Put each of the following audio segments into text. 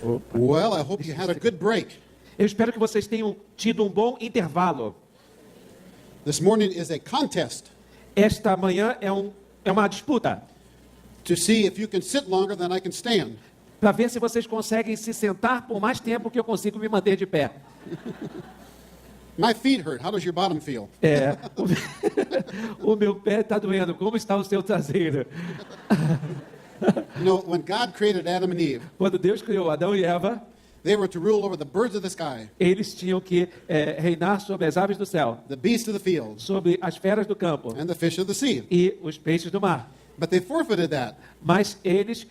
Well, I hope you had a good break. Eu espero que vocês tenham tido um bom intervalo. This morning is a contest Esta manhã é uma disputa to see if you can sit longer than I can stand. para ver se vocês conseguem se sentar por mais tempo que eu consigo me manter de pé. My feet hurt. How does your bottom feel? O meu pé está doendo. Como está o seu traseiro? You know, when God created Adam and Eve, Quando Deus criou Adão e Eva, they were to rule over the birds of the sky, eles tinham que reinar sobre as aves do céu, the beasts of the field, sobre as feras do campo and the fish of the sea. e os peixes do mar. But they forfeited that, Mas eles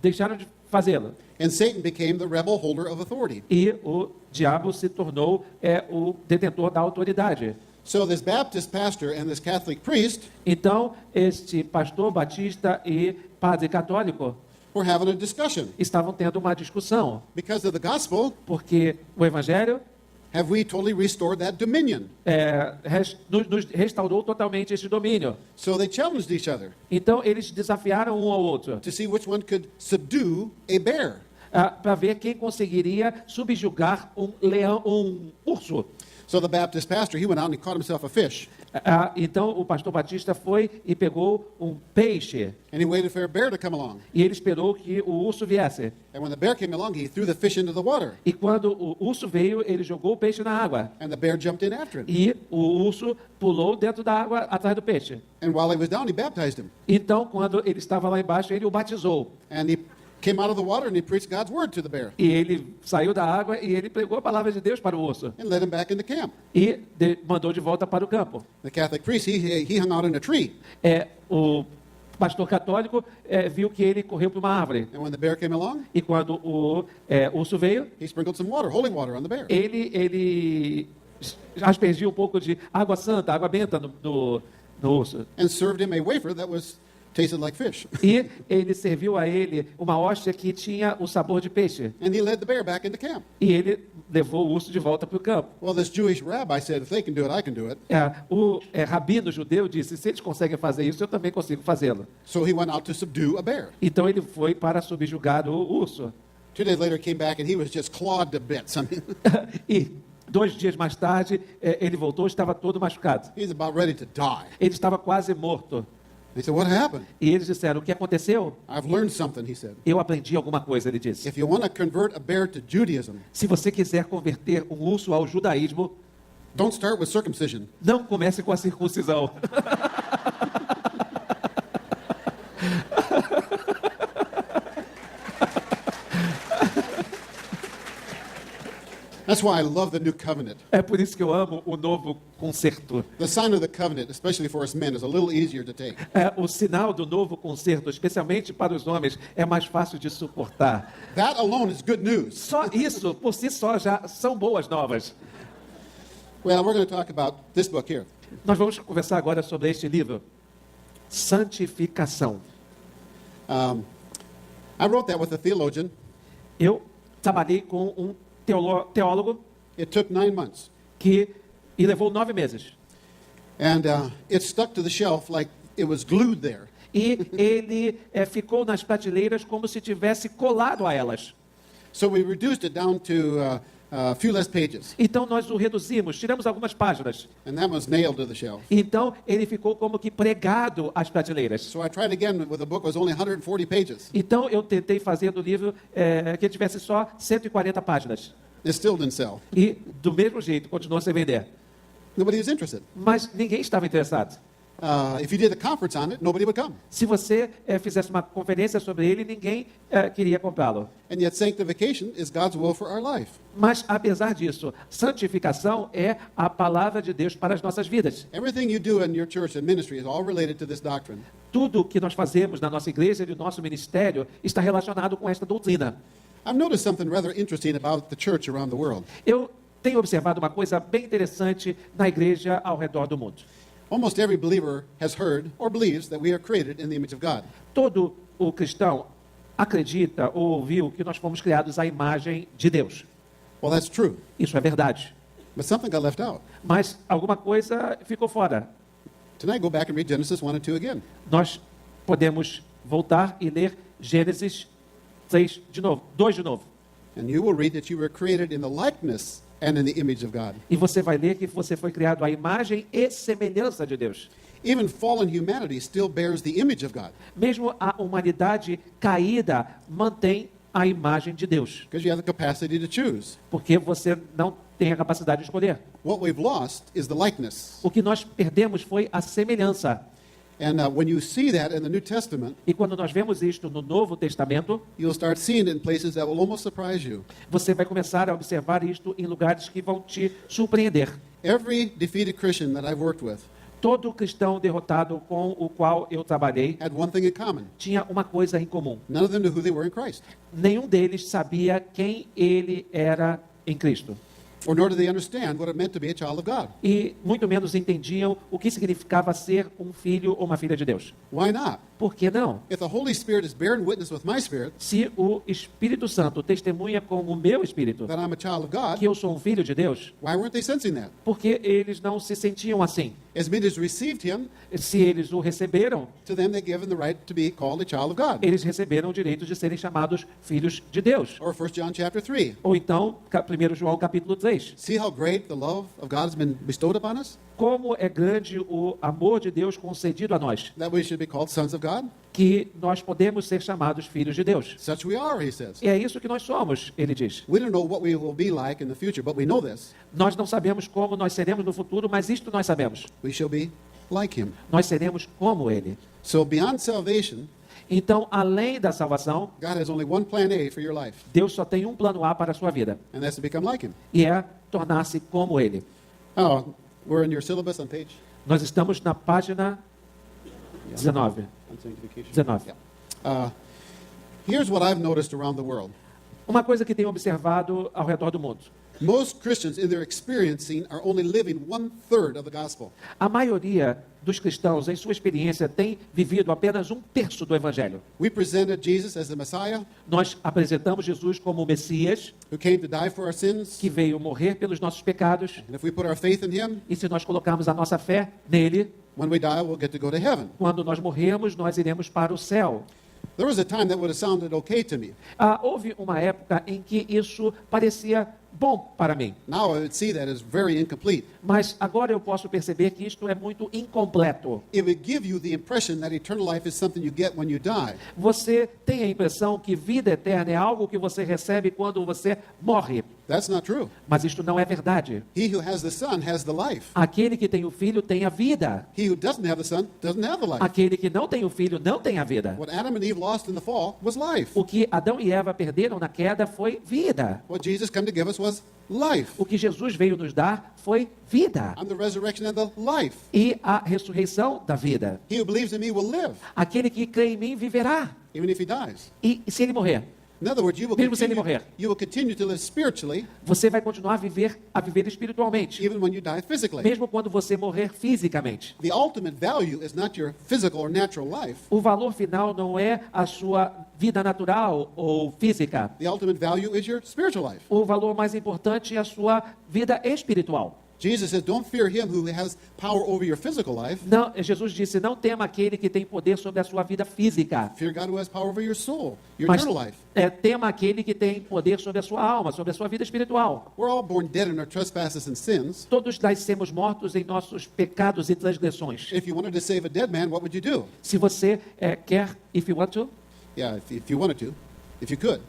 deixaram de fazê-lo. and Satan became the rebel holder of authority. E o diabo se tornou o detentor da autoridade. So this Baptist pastor and this Catholic priest Então, este pastor batista e padre católico were having a discussion. estavam tendo uma discussão, Because of the gospel, porque o evangelho have we totally restored that dominion? nos restaurou totalmente esse domínio. So they challenged each other Então, eles desafiaram um ao outro to see which one could subdue a bear. para ver quem conseguiria subjugar um leão, um urso. So the Baptist pastor, he went out and he caught himself a fish. Então, o pastor Batista foi e pegou um peixe. And he waited for a bear to come along. E ele esperou que o urso viesse. And when the bear came along, he threw the fish into the water. E quando o urso veio, ele jogou o peixe na água. And the bear jumped in after him. E o urso pulou dentro da água atrás do peixe. And while he was down, he baptized him. Então, quando ele estava lá embaixo, ele o batizou. And he came out of the water and he preached God's word to the bear. E ele saiu da água e ele pregou a palavra de Deus para o urso. And led him back into camp. E mandou de volta para o campo. The Catholic priest, he hung out in a tree. O pastor católico viu que ele correu para uma árvore. And when the bear came along, E quando o urso veio, he sprinkled some water, holy water, on the bear. ele aspergiu um pouco de água santa, água benta no urso. And served him a wafer that tasted like fish. E ele serviu a ele uma hóstia que tinha o sabor de peixe. And he led the bear back into camp. E ele levou o urso de volta para o campo. Well, this Jewish rabbi said, if they can do it, I can do it. O rabino judeu disse, se eles conseguem fazer isso, eu também consigo fazê-lo. So he went out to subdue a bear. Então ele foi para subjugar o urso. 2 days later, came back and he was just clawed to bits. I mean, E 2 dias mais tarde, ele voltou, estava todo machucado. he's about ready to die. Ele estava quase morto. He said, what happened? E eles disseram, o que aconteceu? I've learned something, he said. Eu aprendi alguma coisa, ele disse. If you want to convert a bear to Judaism, Se você quiser converter um urso ao judaísmo, don't start with circumcision. não comece com a circuncisão. That's why I love the new covenant. É por isso que eu amo o novo concerto. The sign of the covenant, especially for us men, is a little easier to take. O sinal do novo concerto, especialmente para os homens, é mais fácil de suportar. That alone is good news. Só isso, por si só, já são boas novas. Well, we're going to talk about this book here. Nós vamos conversar agora sobre este livro, Santificação. I wrote that with a theologian. Eu trabalhei com um teólogo It took 9 months. e levou 9 meses. And it stuck to the shelf like it was glued there. E ele ficou nas prateleiras como se tivesse colado a elas. So we reduced it down to a few less pages. Então nós o reduzimos, tiramos algumas páginas. And that was nailed to the shelf. Então ele ficou como que pregado às prateleiras. So I tried again with a book that was only 140 pages. Então eu tentei fazer do livro que tivesse só 140 páginas. It still didn't sell. E do mesmo jeito continuou sem vender. Nobody was interested. Mas ninguém estava interessado. If you did a conference on it, nobody would come. Se você fizesse uma conferência sobre ele, ninguém queria comprá-lo. And yet sanctification is God's will for our life. Mas, apesar disso, santificação é a palavra de Deus para as nossas vidas. Everything you do in your church and ministry is all related to this doctrine. Tudo que nós fazemos na nossa igreja e no nosso ministério está relacionado com esta doutrina. I've noticed something rather interesting about the church around the world. Eu tenho observado uma coisa bem interessante na igreja ao redor do mundo. Almost every believer has heard or believes that we are created in the image of God. Todo o cristão acredita ou ouviu que nós fomos criados à imagem de Deus. Well, that's true. Isso é verdade. But something got left out. Mas alguma coisa ficou fora. Tonight, go back and read Genesis 1 and 2 again. Nós podemos voltar e ler Gênesis 6 de novo, 2 de novo. And you will read that you were created in the likeness and in the image of God. E você vai ler que você foi criado à imagem e semelhança de Deus. Even fallen humanity still bears the image of God, Mesmo a humanidade caída mantém a imagem de Deus, because you have the capacity to choose. porque você não tem a capacidade de escolher. What we've lost is the likeness. O que nós perdemos foi a semelhança. And when you see that in the New Testament, E quando nós vemos isto no Novo Testamento, you'll start seeing it in places that will almost surprise you. você vai começar a observar isto em lugares que vão te surpreender. Every defeated Christian that I've worked with Todo cristão derrotado com o qual eu trabalhei had one thing in common. tinha uma coisa em comum. None of them knew who they were in Christ, Nenhum deles sabia quem ele era em Cristo. or nor did they understand what it meant to be a child of God. E muito menos entendiam o que significava ser um filho ou uma filha de Deus. Why not? Por que não? If the Holy Spirit is bearing witness with my spirit Se o Espírito Santo testemunha com o meu espírito that I'm a child of God, que eu sou um filho de Deus, why weren't they sensing that? porque eles não se sentiam assim? As many as received him, Se eles o receberam, to them they given the right to be called a child of God. eles receberam o direito de serem chamados filhos de Deus. Or 1 John chapter 3. Ou então, 1 João capítulo 3. See how great the love of God has been bestowed upon us? Como é grande o amor de Deus concedido a nós, That we should be called sons of God? que nós podemos ser chamados filhos de Deus. Such we are, he says. E é isso que nós somos, ele diz. We don't know what we will be like in the future, but we know this. Nós não sabemos como nós seremos no futuro, mas isto nós sabemos. We shall be like him. Nós seremos como ele. So beyond salvation, Então, além da salvação, God has only one plan A for your life, Deus só tem um plano A para a sua vida, and that's to become like him. e é tornar-se como ele. Oh, we're in your syllabus on page Nós estamos na página 19. on sanctification. 19. Yeah. Here's what I've noticed around the world. Uma coisa que tenho observado ao redor do mundo. Most Christians, in their experiencing, are only living 1/3 of the gospel. A maioria dos cristãos, em sua experiência, tem vivido apenas 1/3 do Evangelho. We presented Jesus as the Messiah Nós apresentamos Jesus como o Messias, who came to die for our sins, que veio morrer pelos nossos pecados, and if we put our faith in him, e se nós colocarmos a nossa fé nele, when we die, we'll get to go to heaven. quando nós morrermos, nós iremos para o céu. There was a time that would have sounded okay to me. Houve uma época em que isso parecia bom para mim, Now I would see that as very incomplete. mas agora eu posso perceber que isto é muito incompleto. It would give you the impression that eternal life is something you get when you die. Você tem a impressão que vida eterna é algo que você recebe quando você morre, That's not true. mas isto não é verdade. He who has the Son has the life. Aquele que tem o filho tem a vida. He who doesn't have the Son doesn't have the life. Aquele que não tem o filho não tem a vida. What Adam and Eve lost in the fall was life. O que Adão e Eva perderam na queda foi vida. What Jesus came to give us was life. O que Jesus veio nos dar foi vida. I'm the resurrection and the life. E a ressurreição da vida. He who believes in me will live, Aquele que crê em mim viverá. even if he dies. E se ele morrer? In other words, Mesmo se ele morrer. you will continue to live spiritually Você vai continuar a viver espiritualmente. even when you die physically. Mesmo quando você morrer fisicamente. The ultimate value is not your physical or natural life. O valor final não é a sua vida natural ou física. The ultimate value is your spiritual life. O valor mais importante é a sua vida espiritual. Jesus says, don't fear him who has power over your physical life. Não, Jesus disse, não tema aquele que tem poder sobre a sua vida física, Fear God who has power over your soul, your mas eternal life. tema aquele que tem poder sobre a sua alma, sobre a sua vida espiritual. We're all born dead in our trespasses and sins. Todos nascemos mortos em nossos pecados e transgressões. If you wanted to save a dead man, what would you do? Se você quer, if you want to, Yeah, if you wanted to, if you could.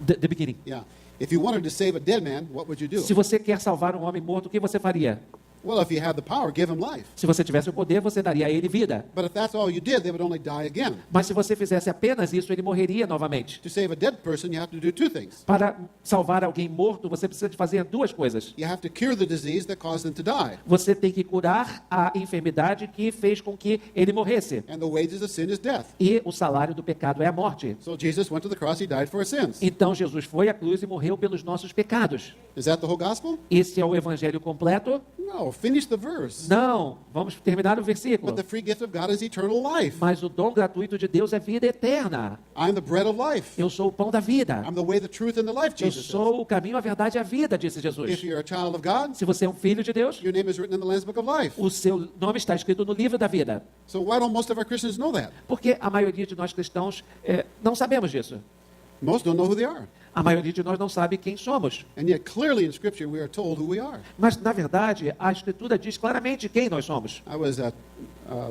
the beginning. Yeah. If you wanted to save a dead man, what would you do? Se você quer salvar um homem morto, o que você faria? Well, if you had the power, give him life. Se você tivesse o poder, você daria a ele vida. But if that's all you did, they would only die again. Mas se você fizesse apenas isso, ele morreria novamente. To save a dead person, you have to do two things. Para salvar alguém morto, você precisa de fazer duas coisas. You have to cure the disease that caused him to die. Você tem que curar a enfermidade que fez com que ele morresse. And the wages of sin is death. E o salário do pecado é a morte. So Jesus went to the cross, he died for our sins. Então Jesus foi à cruz e morreu pelos nossos pecados. Is that the whole gospel? Esse é o evangelho completo? No, finish the verse. Não. Vamos terminar o versículo. But the free gift of God is eternal life. Mas o dom gratuito de Deus é vida eterna. I'm the bread of life. Eu sou o pão da vida. I'm the way, the truth, and the life, Eu Jesus says. sou o caminho, a verdade e a vida, disse If Jesus. you're a child of God, Se você é um filho de Deus, your name is written in the Lamb's Book of Life. o seu nome está escrito no livro da vida. So why don't most of our Christians know that? Porque a maioria de nós cristãos não sabemos disso. Most don't know who they are. A maioria de nós não sabe quem somos. And yet, clearly in Scripture, we are told who we are. Mas, na verdade, a Escritura diz claramente quem nós somos. I was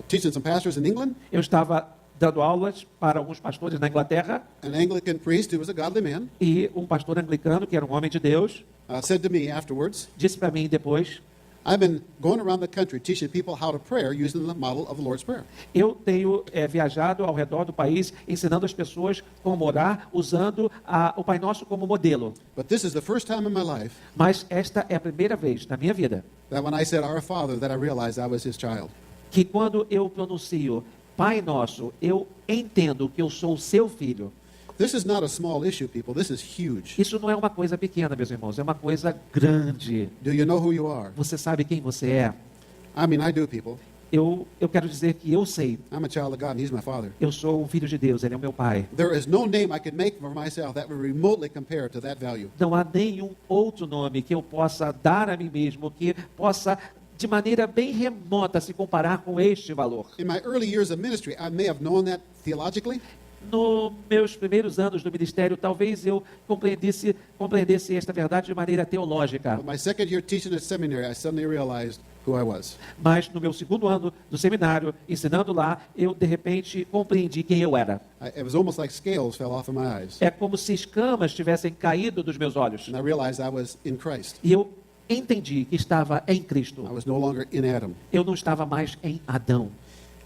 teaching some pastors in England. Eu estava dando aulas para alguns pastores na Inglaterra An Anglican priest who was a godly man e um pastor anglicano, que era um homem de Deus, said to me afterwards, disse para mim depois: I've been going around the country teaching people how to pray using the model of the Lord's Prayer. eu tenho viajado ao redor do país ensinando as pessoas como orar, usando o Pai Nosso como modelo. But this is the first time in my life Mas esta é a primeira vez na minha vida that when I said Our Father, that I realized I was His child. que quando eu pronuncio Pai Nosso, eu entendo que eu sou o seu filho. This is not a small issue, people. This is huge. Isso não é uma coisa pequena, meus irmãos, é uma coisa grande. Do you know who you are? Você sabe quem você é? I mean, I do, people. Eu quero dizer que eu sei. I'm a child of God, and He's my Father. Eu sou um filho de Deus, Ele é o meu Pai. There is no name I could make for myself that would remotely compare to that value. Não há nenhum outro nome que eu possa dar a mim mesmo que possa, de maneira bem remota, se comparar com este valor. In my early years of ministry, I may have known that theologically, Nos meus primeiros anos do ministério, talvez eu compreendesse esta verdade de maneira teológica. but my second year teaching at seminary, I suddenly realized who I was. Mas no meu segundo ano do seminário, ensinando lá, eu de repente compreendi quem eu era. It was almost like scales fell off of my eyes. É como se escamas tivessem caído dos meus olhos. And I realized I was in Christ. E eu entendi que estava em Cristo. I was no longer in Adam. Eu não estava mais em Adão.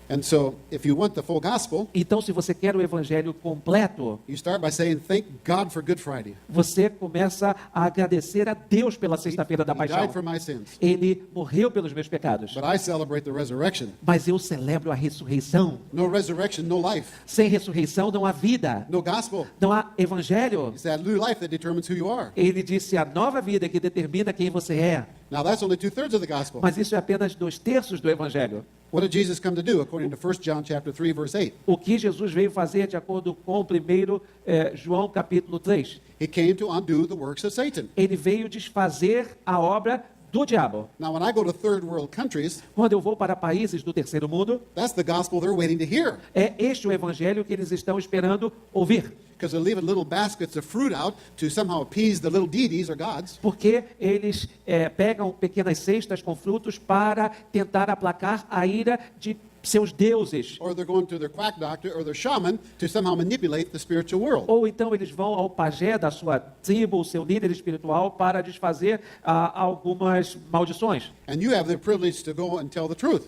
And so, if you want the full gospel, Então, se você quer o evangelho completo, you start by saying, thank God for Good Friday. você começa a agradecer a Deus pela sexta-feira da He paixão. died for my sins. Ele morreu pelos meus pecados. But I celebrate the resurrection. Mas eu celebro a ressurreição. No resurrection, no life. Sem ressurreição não há vida, No gospel. não há evangelho. It's that new life that determines who you are. Ele disse a nova vida que determina quem você é. Now, that's only 2/3 of the gospel. Mas isso é apenas 2/3 do evangelho. What did Jesus come to do, according to 1 John chapter 3, verse 8? O que Jesus veio fazer de acordo com 1 João capítulo 3? He came to undo the works of Satan. Ele veio desfazer a obra do diabo. Now, when I go to third world countries, Quando eu vou para países do terceiro mundo, that's the gospel they're waiting to hear. é este o evangelho que eles estão esperando ouvir. Because they're leaving little baskets of fruit out to somehow appease the little deities or gods. Porque eles pegam pequenas cestas com frutos para tentar aplacar a ira de seus deuses. Or they're going to their quack doctor or their shaman to somehow manipulate the spiritual world. Ou então eles vão ao pajé da sua tribo, o seu líder espiritual, para desfazer algumas maldições. And you have the privilege to go and tell the truth.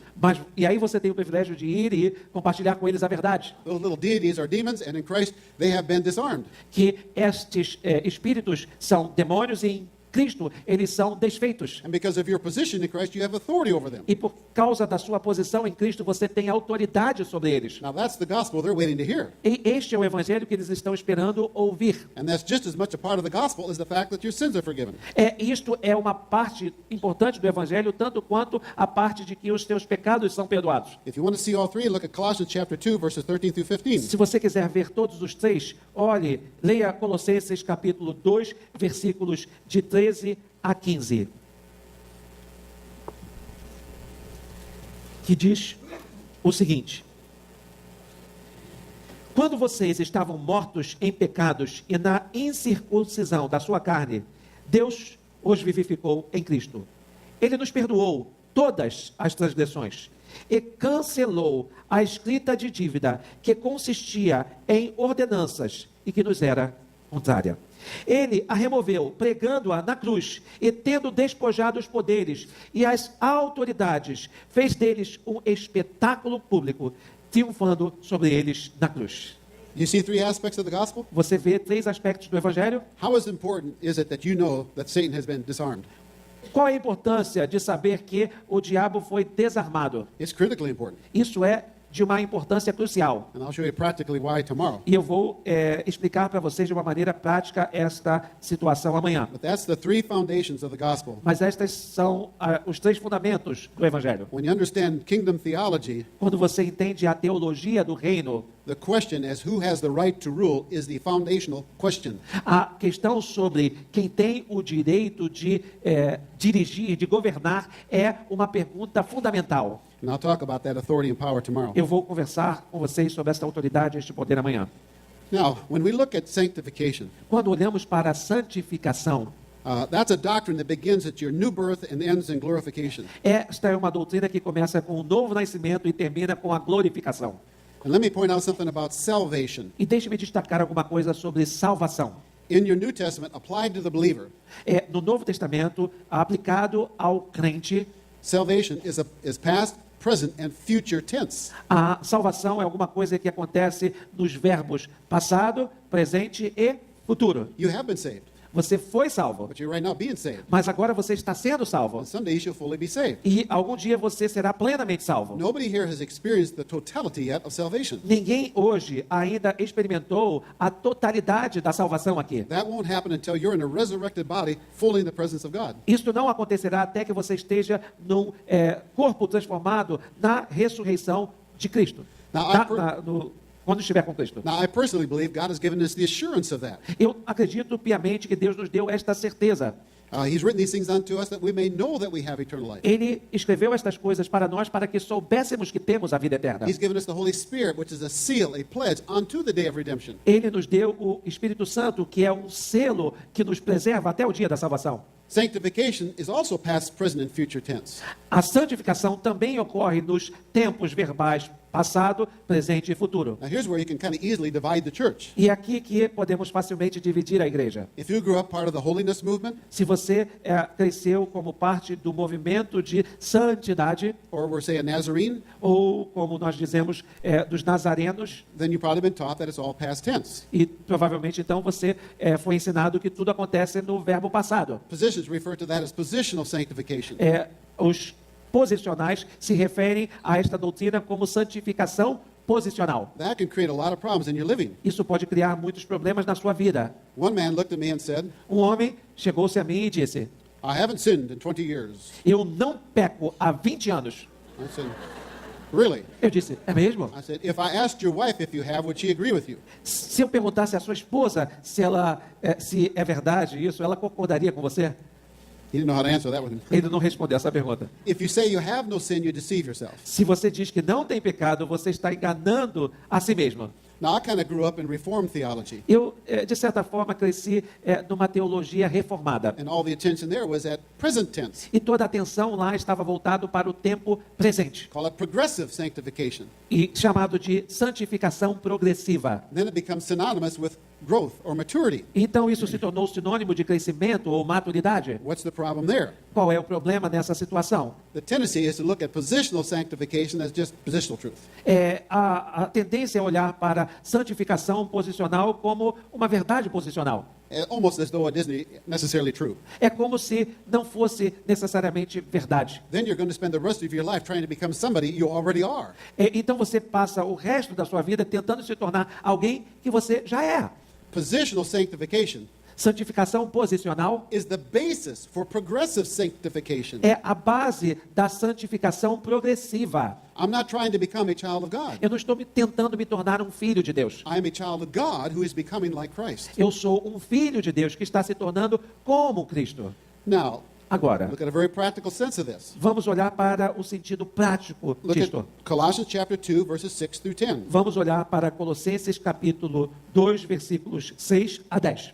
E aí você tem o privilégio de ir e compartilhar com eles a verdade. Those little deities are demons, and in Christ they have been disarmed. Que estes espíritos são demônios e em Cristo eles são desfeitos. And because of your position in Christ, you have authority over them. E por causa da sua posição em Cristo, você tem autoridade sobre eles. Now, that's the gospel they're waiting to hear. E este é o evangelho que eles estão esperando ouvir. And that's just as much a part of the gospel as the fact that your sins are forgiven. Isto é uma parte importante do evangelho, tanto quanto a parte de que os teus pecados são perdoados. If you want to see all three, look at Colossians chapter 2, verses 13 through 15. Se você quiser ver todos os três, olhe, leia Colossenses capítulo 2, versículos de 13 a 15. Que diz o seguinte: quando vocês estavam mortos em pecados e na incircuncisão da sua carne, Deus os vivificou em Cristo. Ele nos perdoou todas as transgressões e cancelou a escrita de dívida que consistia em ordenanças e que nos era contrária. Ele a removeu, pregando-a na cruz, e tendo despojado os poderes e as autoridades, fez deles um espetáculo público, triunfando sobre eles na cruz. You see three aspects of the gospel? Você vê três aspectos do Evangelho? How important is it that you know that Satan has been disarmed? Qual a importância de saber que o diabo foi desarmado? It's critically important. Isso é de uma importância crucial. And I'll show you practically why tomorrow. E eu vou explicar para vocês de uma maneira prática esta situação amanhã. But that's the three foundations of the gospel. Mas estes são os três fundamentos do Evangelho. When you understand kingdom theology, Quando você entende a teologia do reino, the question as who has the right to rule is the foundational question. a questão sobre quem tem o direito de dirigir, de governar, é uma pergunta fundamental. And I'll talk about that authority and power tomorrow. Eu vou conversar com vocês sobre essa autoridade e este poder amanhã. Now, when we look at sanctification, Quando olhamos para a santificação, that's a doctrine that begins at your new birth and ends in glorification. esta é uma doutrina que começa com o novo nascimento e termina com a glorificação. And let me point out something about salvation. E deixe-me destacar alguma coisa sobre salvação. In your New Testament, applied to the believer, No Novo Testamento, aplicado ao crente, salvation is past, present, and future tense. a salvação é alguma coisa que acontece nos verbos passado, presente e futuro. You have been saved, Você foi salvo, but you're right now being saved. mas agora você está sendo salvo. And someday you shall fully be saved. E algum dia você será plenamente salvo. Nobody here has experienced the totality yet of salvation. Ninguém hoje ainda experimentou a totalidade da salvação aqui. That won't happen until you're in a resurrected body, fully in the presence of God. Isso não acontecerá até que você esteja num corpo transformado na ressurreição de Cristo. Now, Quando estiver com Cristo. Now, I personally believe God has given us the assurance of that. Eu acredito piamente que Deus nos deu esta certeza. He's written these things unto us that we may know that we have eternal life. Ele escreveu estas coisas para nós para que soubéssemos que temos a vida eterna. He's given us the Holy Spirit, which is a seal, a pledge unto the day of redemption. Ele nos deu o Espírito Santo, que é um selo que nos preserva até o dia da salvação. Sanctification is also past, present, and future tense. A santificação também ocorre nos tempos verbais passado, presente e futuro. Now, here's where you can kind of easily divide the church. E é aqui que podemos facilmente dividir a igreja. If you grew up part of the holiness movement, Se você cresceu como parte do movimento de santidade, or were, say, a Nazarene, ou como nós dizemos, dos nazarenos, then you've probably been taught that it's all past tense. e provavelmente então você foi ensinado que tudo acontece no verbo passado. Positions refer to that as positional sanctification. Os posicionais se referem a esta doutrina como santificação posicional. That can create a lot of problems in your living. Isso pode criar muitos problemas na sua vida. One man looked at me and said, Um homem chegou-se a mim e disse: I haven't sinned in 20 years. eu não peco há 20 anos. I said, really? Eu disse: é mesmo? I said, if I asked your wife if you have, would she agree with you? Se eu perguntasse à sua esposa se é verdade isso, ela concordaria com você? He didn't know how to answer that one. Ele não respondeu essa pergunta. If you say you have no sin, you deceive yourself. Se você diz que não tem pecado, você está enganando a si mesmo. Now, I kind of grew up in Reformed theology, Eu, de certa forma, cresci numa teologia reformada. and all the attention there was at present tense. E toda a atenção lá estava voltado para o tempo presente, Call it progressive sanctification. e chamado de santificação progressiva. Then it becomes synonymous with growth or maturity. Então isso se tornou sinônimo de crescimento ou maturidade. What's the problem there? Qual é o problema nessa situação? The tendency is to look at positional sanctification as just positional truth. A tendência é olhar para santificação posicional como uma verdade posicional. Almost as though it isn't necessarily true. É como se não fosse necessariamente verdade. Then you're going to spend the rest of your life trying to become somebody you already are. Então você passa o resto da sua vida tentando se tornar alguém que você já é. Positional sanctification Santificação posicional is the basis for progressive sanctification. é a base da santificação progressiva. I'm not trying to become a child of God. Eu não estou tentando me tornar um filho de Deus. I am a child of God who is becoming like Christ. Eu sou um filho de Deus que está se tornando como Cristo. Now, Agora, look at a very practical sense of this. vamos olhar para o sentido prático Look at disto. Colossians chapter 2, verses 6 through 10. Vamos olhar para Colossenses capítulo 2, versículos 6 a 10.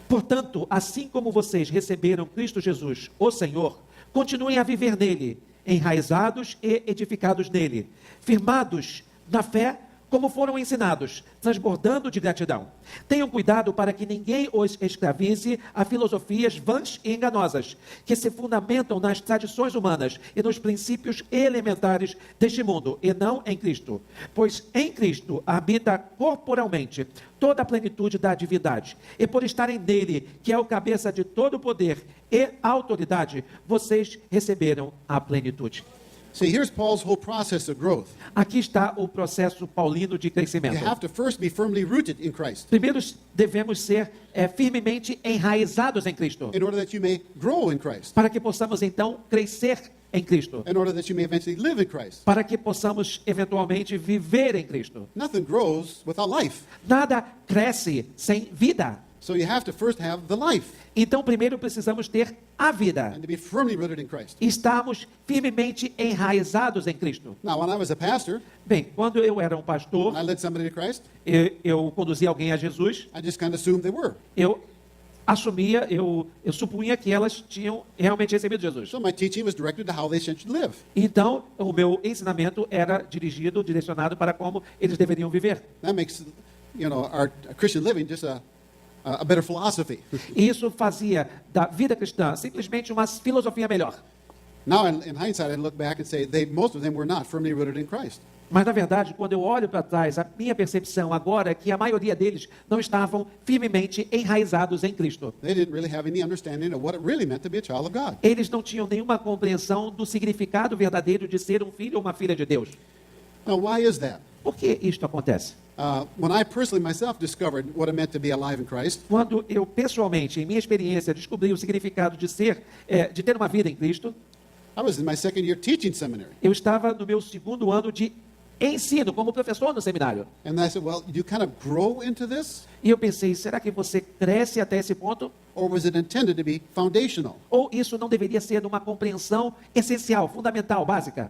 Portanto, assim como vocês receberam Cristo Jesus, o Senhor, continuem a viver nele, enraizados e edificados nele, firmados na fé como foram ensinados, transbordando de gratidão. Tenham cuidado para que ninguém os escravize a filosofias vãs e enganosas, que se fundamentam nas tradições humanas e nos princípios elementares deste mundo, e não em Cristo. Pois em Cristo habita corporalmente toda a plenitude da divindade, e por estarem nele, que é o cabeça de todo poder e autoridade, vocês receberam a plenitude. See, here's Paul's whole process of growth. Aqui está o processo paulino de You crescimento. have to first be firmly rooted in Christ Primeiro, devemos ser firmemente enraizados em Cristo, in order that you may grow in Christ, para que possamos então crescer em Cristo, in order that you may eventually live in Christ. para que possamos eventualmente viver em Cristo. Nothing grows without life. Nada cresce sem vida. So you have to first have the life Então, primeiro precisamos ter a vida. and to be firmly rooted in Christ. Estarmos firmemente enraizados em Cristo. Now, when I was a pastor Bem, quando eu era um pastor, and I led somebody to Christ, eu conduzia alguém a Jesus, I just kind of assumed they were. eu assumia, eu supunha que elas tinham realmente recebido Jesus. So my teaching was directed to how they should live. Então, o meu ensinamento era direcionado para como eles deveriam viver. That makes, our Christian living just a better philosophy. E isso fazia da vida cristã simplesmente uma filosofia melhor. Now, in hindsight, I look back and say most of them were not firmly rooted in Christ. Mas, na verdade, quando eu olho para trás, a minha percepção agora é que a maioria deles não estavam firmemente enraizados em Cristo. They didn't really have any understanding of what it really meant to be a child of God. Eles não tinham nenhuma compreensão do significado verdadeiro de ser um filho ou uma filha de Deus. Now, why is that? Por que isto acontece? When I personally myself discovered what it meant to be alive in Christ, Quando eu, pessoalmente, em minha experiência, descobri o significado de de ter uma vida em Cristo, I was in my second year teaching seminary. eu estava no meu segundo ano de ensino como professor no seminário. And I said, well, you kind of grow into this? E eu pensei, será que você cresce até esse ponto? Or was it intended to be foundational? Ou isso não deveria ser uma compreensão essencial, fundamental, básica?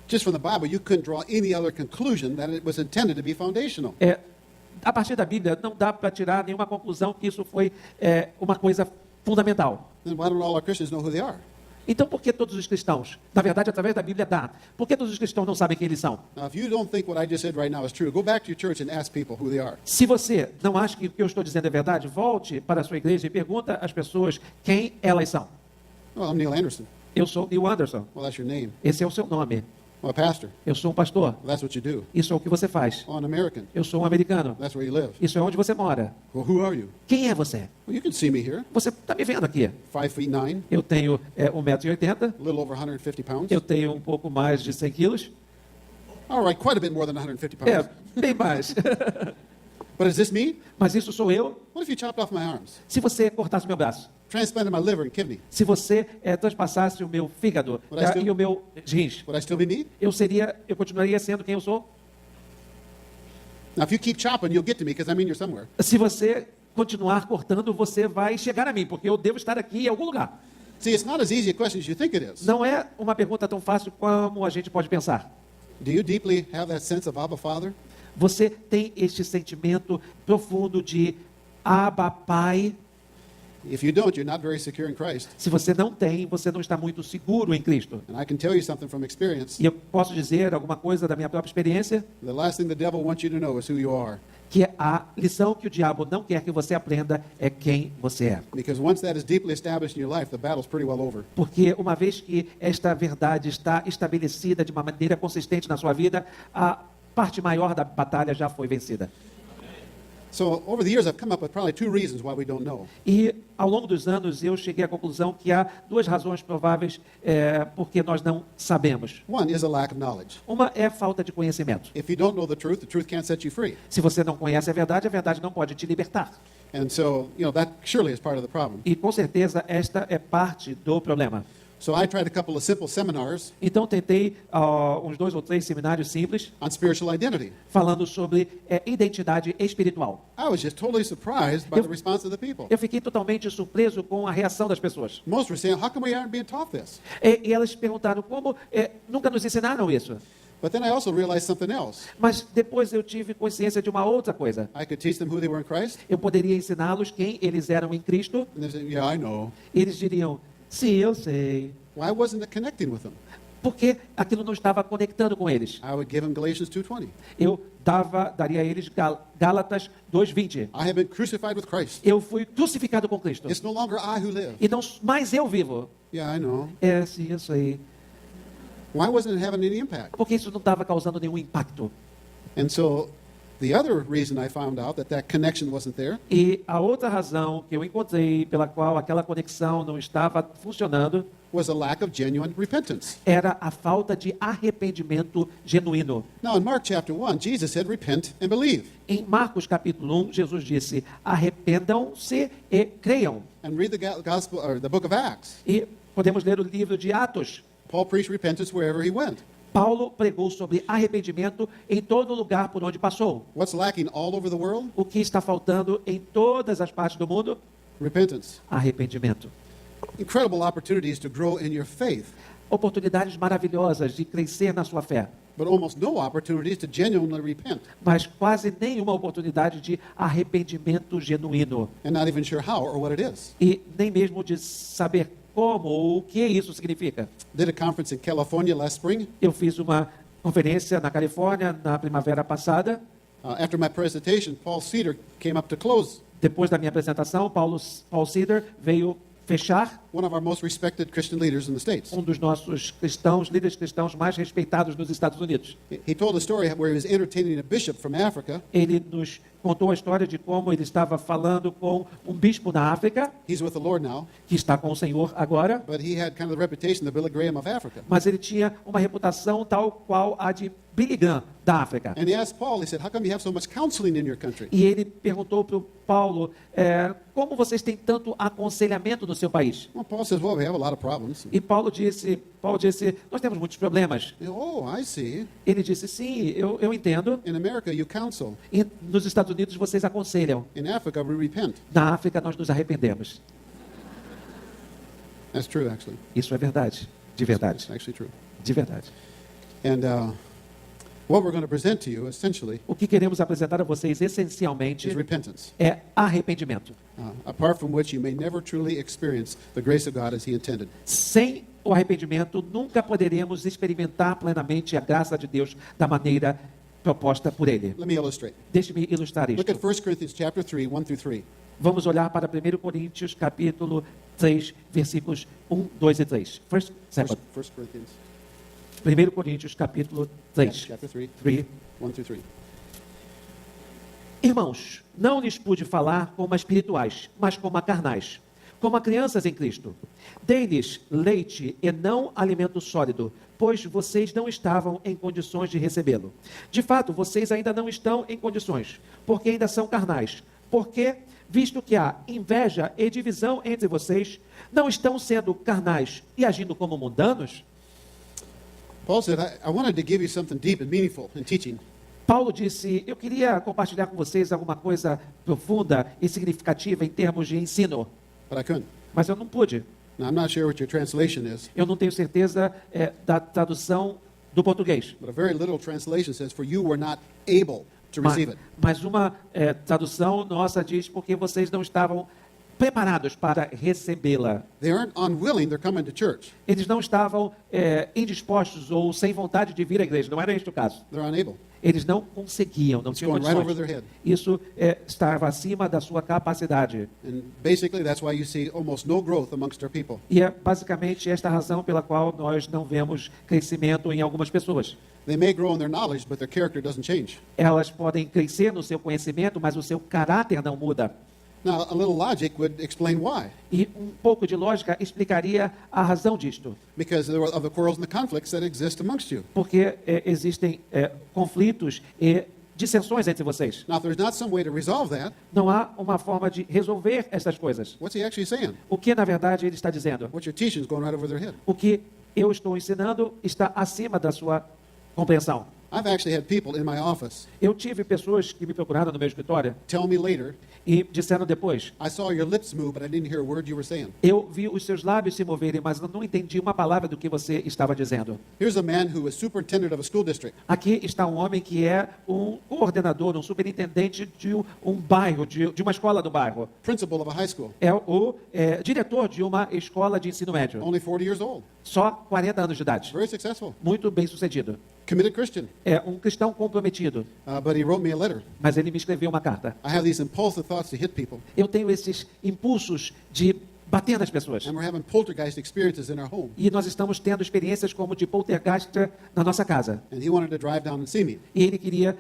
Just from the Bible, you couldn't draw any other conclusion that it was intended to be foundational. A partir da Bíblia, não dá para tirar nenhuma conclusão que isso foi uma coisa fundamental. Then why don't all our Christians know who they are? Então, por que todos os cristãos? Na verdade, através da Bíblia dá. Por que todos os cristãos não sabem quem eles são? Now, if you don't think what I just said right now is true, go back to your church and ask people who they are. Se você não acha que o que eu estou dizendo é verdade, volte para a sua igreja e pergunta às pessoas quem elas são. Well, I'm Neil Anderson. Eu sou Neil Anderson. Well, that's your name. Esse é o seu nome. I'm a pastor. Eu sou um pastor. Well, that's what you do. Isso é o que você faz. Oh, an American. Eu sou um americano. That's where you live. Isso é onde você mora. Well, who are you? Quem é você? Well, you can see me here. Você está me vendo aqui. 5'9", Eu tenho 1,80 m. a little over 150 pounds. Eu tenho um pouco mais de 100 quilos. All right, quite a bit more than 150 pounds. Bem mais. But is this me? Mas isso sou eu. What if you chopped off my arms? Se você cortasse meu braço, Transplanted my liver and kidney? se você transpassasse o meu fígado Would I still- e o meu rins, Would I still be me? eu continuaria sendo quem eu sou? Now, if you keep chopping, you'll get to me because I'm in here somewhere. Se você continuar cortando, você vai chegar a mim, porque eu devo estar aqui em algum lugar. See, it's not as easy a question as you think it is. Não é uma pergunta tão fácil como a gente pode pensar. Do you deeply have that sense of Abba Father? Você tem este sentimento profundo de Abba, Pai? If you don't, you're not very secure in Christ. Se você não tem, você não está muito seguro em Cristo. And I can tell you something from experience. E eu posso dizer alguma coisa da minha própria experiência, The last thing the devil wants you to know is who you are. que a lição que o diabo não quer que você aprenda é quem você é. Because once that is deeply established in your life, the battle's pretty well over. Porque uma vez que esta verdade está estabelecida de uma maneira consistente na sua vida, a parte maior da batalha já foi vencida. So over the years, I've come up with probably two reasons why we don't know. E ao longo dos anos eu cheguei à conclusão que há duas razões prováveis porque nós não sabemos. One is a lack of knowledge. Uma é falta de conhecimento. If you don't know the truth can't set you free. Se você não conhece a verdade não pode te libertar. And so, that surely is part of the problem. E com certeza esta é parte do problema. So I tried a couple of simple seminars Então tentei uns 2 ou 3 seminários simples on spiritual identity. falando sobre identidade espiritual. I was just totally surprised by the response of the people. Eu fiquei totalmente surpreso com a reação das pessoas. Most were saying, how come we aren't being taught this? E elas perguntaram como nunca nos ensinaram isso. But then I also realized something else. Mas depois eu tive consciência de uma outra coisa. I could teach them who they were in Christ, Eu poderia ensiná-los quem eles eram em Cristo. and they said, yeah, I know. E eles diriam, sim, eu sei. Why wasn't it connecting with them? Porque aquilo não estava conectando com eles. I would give them Galatians 2:20. Eu daria a eles Gálatas 2:20. I have been crucified with Christ. Eu fui crucificado com Cristo. It's no longer I who live. E não mais eu vivo. Yeah, I know. Sim, eu sei. Why wasn't it having any impact? Porque isso não estava causando nenhum impacto. And so the other reason I found out that connection wasn't there E a outra razão que eu encontrei pela qual aquela conexão não estava funcionando was a lack of genuine repentance. era a falta de arrependimento genuíno. Now, in Mark chapter 1, Jesus said, repent and believe. Em Marcos capítulo 1, Jesus disse: arrependam-se e creiam. And read the gospel or the book of Acts. E podemos ler o livro de Atos. Paul preached repentance wherever he went. Paulo pregou sobre arrependimento em todo lugar por onde passou. What's lacking all over the world? O que está faltando em todas as partes do mundo? Repentance. Arrependimento. Incredible opportunities to grow in your faith, Oportunidades maravilhosas de crescer na sua fé, but almost no opportunities to genuinely repent, mas quase nenhuma oportunidade de arrependimento genuíno. and not even sure how or what it is. E nem mesmo de saber como ou o que isso significa. Did a conference in California last spring. Eu fiz uma conferência na Califórnia na primavera passada. After my presentation, Paul Cedar came up to close. Depois da minha apresentação, Paul Cedar veio fechar, One of our most respected Christian leaders in the States. um dos nossos cristãos, líderes cristãos mais respeitados nos Estados Unidos. He told a story where he was entertaining a bishop from Africa. Ele nos contou a história de como ele estava falando com um bispo na África, He's with the Lord now, que está com o Senhor agora, but he had kind of the reputation of the Billy Graham of Africa. mas ele tinha uma reputação tal qual a de Billy Graham da África. And he asked Paul, he said, how come you have so much counseling in your country? E ele perguntou para o Paulo, como vocês têm tanto aconselhamento no seu país? Well, Paul says, well, we have a lot of problems. E Paulo disse, nós temos muitos problemas. Oh, I see. Ele disse, sim, eu entendo. In America, you counsel. E nos Estados Unidos vocês aconselham. In Africa, we repent. Na África nós nos arrependemos. That's true, actually. Isso é verdade, de verdade, It's actually true. de verdade. And what we're going to present to you, essentially, O que queremos apresentar a vocês is essencialmente repentance, é arrependimento. apart from which you may never truly experience the grace of God as He intended. Sem o arrependimento, nunca poderemos experimentar plenamente a graça de Deus da maneira proposta por Ele. Let me illustrate. Deixe-me ilustrar Look isto. at 1 Corinthians chapter 3, 1 through 3. Vamos olhar para 1 Coríntios, capítulo 3, versículos 1, 2 e 3. First, second. 1 Corinthians 1 Coríntios, capítulo 3. chapter 3, 3. 1 through 3. Irmãos, não lhes pude falar como a espirituais, mas como a carnais, como a crianças em Cristo. Dei-lhes leite e não alimento sólido, pois vocês não estavam em condições de recebê-lo. De fato, vocês ainda não estão em condições, porque ainda são carnais. Porque, visto que há inveja e divisão entre vocês, não estão sendo carnais e agindo como mundanos? Paul said, I wanted to give you something deep and meaningful in teaching. Paulo disse, eu queria compartilhar com vocês alguma coisa profunda e significativa em termos de ensino, But I couldn't. mas eu não pude. Now, I'm not sure what your translation is, Eu não tenho certeza da tradução do português. but a very literal translation says, for you were not able to receive it. Mas uma tradução nossa diz porque vocês não estavam preparados para recebê-la. They aren't unwilling, they're coming to church. Eles não estavam indispostos ou sem vontade de vir à igreja. Não era este o caso. They're unable. Eles não conseguiam, não It's tinham going right over condições. their head. Isso estava acima da sua capacidade. And basically, that's why you see almost no growth amongst our people. E é basicamente esta a razão pela qual nós não vemos crescimento em algumas pessoas. They may grow in their knowledge, but their character doesn't change. Elas podem crescer no seu conhecimento, mas o seu caráter não muda. Now, a little logic would explain why. E um pouco de lógica explicaria a razão disto. Because of the quarrels and the conflicts that exist amongst you. Porque existem conflitos e dissensões entre vocês. Now, if there's not some way to resolve that, Não há uma forma de resolver essas coisas. what's he actually saying? O que, na verdade, ele está dizendo? What you're teaching is going right over their head. O que eu estou ensinando está acima da sua compreensão. I've actually had people in my office Eu tive pessoas que me procuraram no meu escritório tell me later, e disseram depois, I saw your lips move, but I didn't hear a word you were saying. eu vi os seus lábios se moverem, mas eu não entendi uma palavra do que você estava dizendo. Here's a man who was superintendent of a school district. Aqui está um homem que é um coordenador, um superintendente de um bairro, de uma escola do bairro. Principal of a high school, É o diretor de uma escola de ensino médio. only 40 years old, Só 40 anos de idade. very successful, Muito bem sucedido. committed Christian. É um cristão comprometido. But he wrote me a letter. Mas ele me escreveu uma carta. I have these impulsive thoughts to hit people, Eu tenho esses impulsos de bater nas pessoas. and we're having poltergeist experiences in our home. E nós estamos tendo experiências como de poltergeist na nossa casa. And he wanted to drive down and see me. E ele queria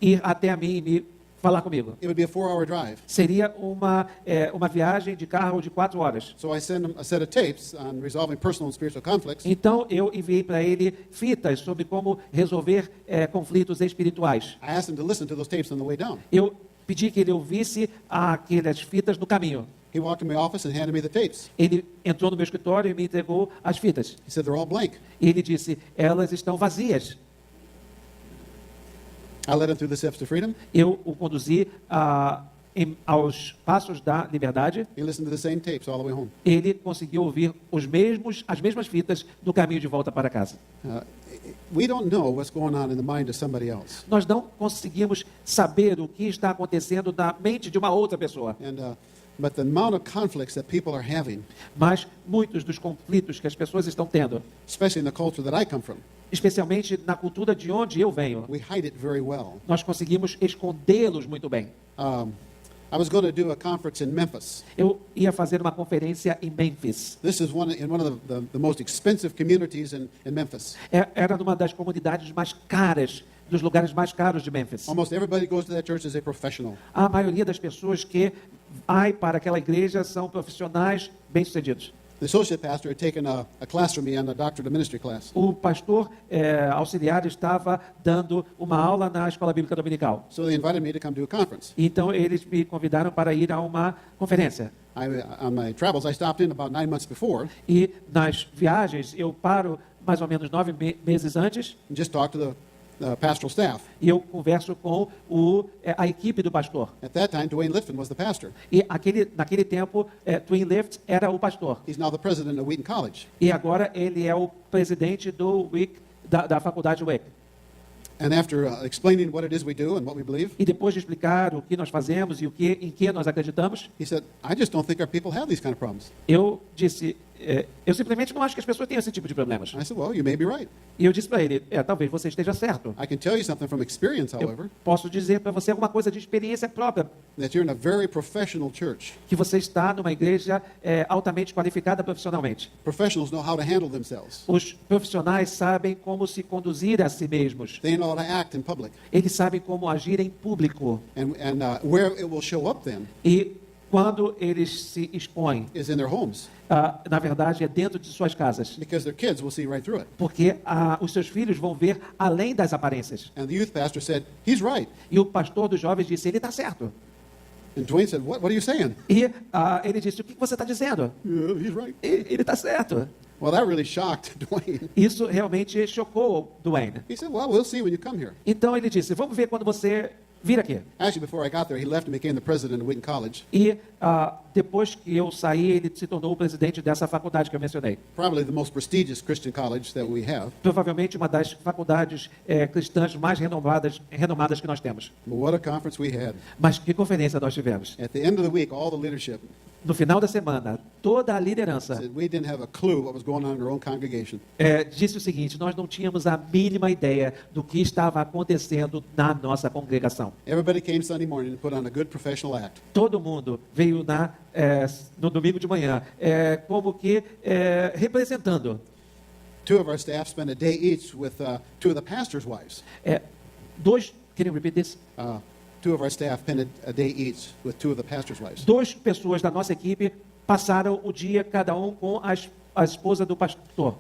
ir até a mim e me falar comigo. It would be a 4-hour drive. Seria uma viagem de carro de 4 horas. So I sent him a set of tapes on resolving personal and spiritual conflicts. Então eu enviei para ele fitas sobre como resolver conflitos espirituais. I asked him to listen to those tapes on the way down. Eu pedi que ele ouvisse aquelas fitas no caminho. He walked in my office and handed me the tapes. Ele entrou no meu escritório e me entregou as fitas. He said, they're all blank. E ele disse, elas estão vazias. I led him through the steps to freedom. Eu o conduzi aos passos da liberdade. He listened to the same tapes all the way home. Ele conseguiu ouvir as mesmas fitas no caminho de volta para casa. We don't know what's going on in the mind of somebody else. Nós não conseguimos saber o que está acontecendo na mente de uma outra pessoa. But the amount of conflicts that people are having, Mas muitos dos conflitos que as pessoas estão tendo, especially in the culture that I come from, especialmente na cultura de onde eu venho, we hide it very well. nós conseguimos escondê-los muito bem. I was going to do a conference in Memphis. Eu ia fazer uma conferência em Memphis. This is in one of the most expensive communities in Memphis. Era numa das comunidades mais caras, dos lugares mais caros de Memphis. Almost everybody goes to that church as a professional. A maioria das pessoas que vai para aquela igreja são profissionais bem-sucedidos. The associate pastor had taken a class from me on a doctorate of ministry class. O pastor auxiliar estava dando uma aula na escola bíblica dominical. So they invited me to come to a conference. Então eles me convidaram para ir a uma conferência. On my travels, I stopped in about 9 months before E nas viagens eu paro mais ou menos 9 meses antes and just talked to the pastoral staff. e eu converso com a equipe do pastor. At that time, Dwayne Lifton was the pastor. E naquele tempo, Twin Lift era o pastor. He's now the president of Wheaton College. E agora ele é o presidente da faculdade WIC. And after explaining what it is we do and what we believe, E depois de explicar o que nós fazemos e em que nós acreditamos, he said, I just don't think our people have these kind of problems. eu disse, eu simplesmente não acho que as pessoas tenham esse tipo de problemas. I said, well, you may be right. E eu disse para ele, talvez você esteja certo. I can tell you something from experience, however, Eu posso dizer para você alguma coisa de experiência própria, that you're in a very professional church. que você está numa igreja altamente qualificada profissionalmente. Professionals know how to handle themselves. Os profissionais sabem como se conduzir a si mesmos. They know how to act in public. Eles sabem como agir em público. And where it will show up then E quando eles se expõem, is in their homes, na verdade, é dentro de suas casas. because their kids will see right through it. Porque os seus filhos vão ver além das aparências. And the youth pastor said, he's right. E o pastor dos jovens disse, ele está certo. And Dwayne said, what are you saying? E ele disse, o que você está dizendo? Yeah, he's right. Ele está certo. Well, that really shocked Dwayne. Isso realmente chocou Dwayne. He said, well, we'll see when you come here. Então ele disse, vamos ver quando você vir aqui. Actually, before I got there, he left and became the president of Wheaton College. E depois que eu saí, ele se tornou o presidente dessa faculdade que eu mencionei. Probably the most prestigious Christian college that we have. Provavelmente uma das faculdades cristãs mais renomadas que nós temos. But what a conference we had. Mas que conferência nós tivemos? At the end of the week, all the leadership No final da semana, toda a liderança said we didn't have a clue what was going on in our own congregation. disse o seguinte, nós não tínhamos a mínima ideia do que estava acontecendo na nossa congregação. Everybody came Sunday morning and put on a good professional act. Todo mundo veio no domingo de manhã, como que representando. Two of our staff spent a day each with two of the pastors' wives. Can you repeat this? Two of our staff spent a day each with two of the pastors' wives. 2 pessoas da nossa equipe passaram o dia cada um com a esposa do pastor.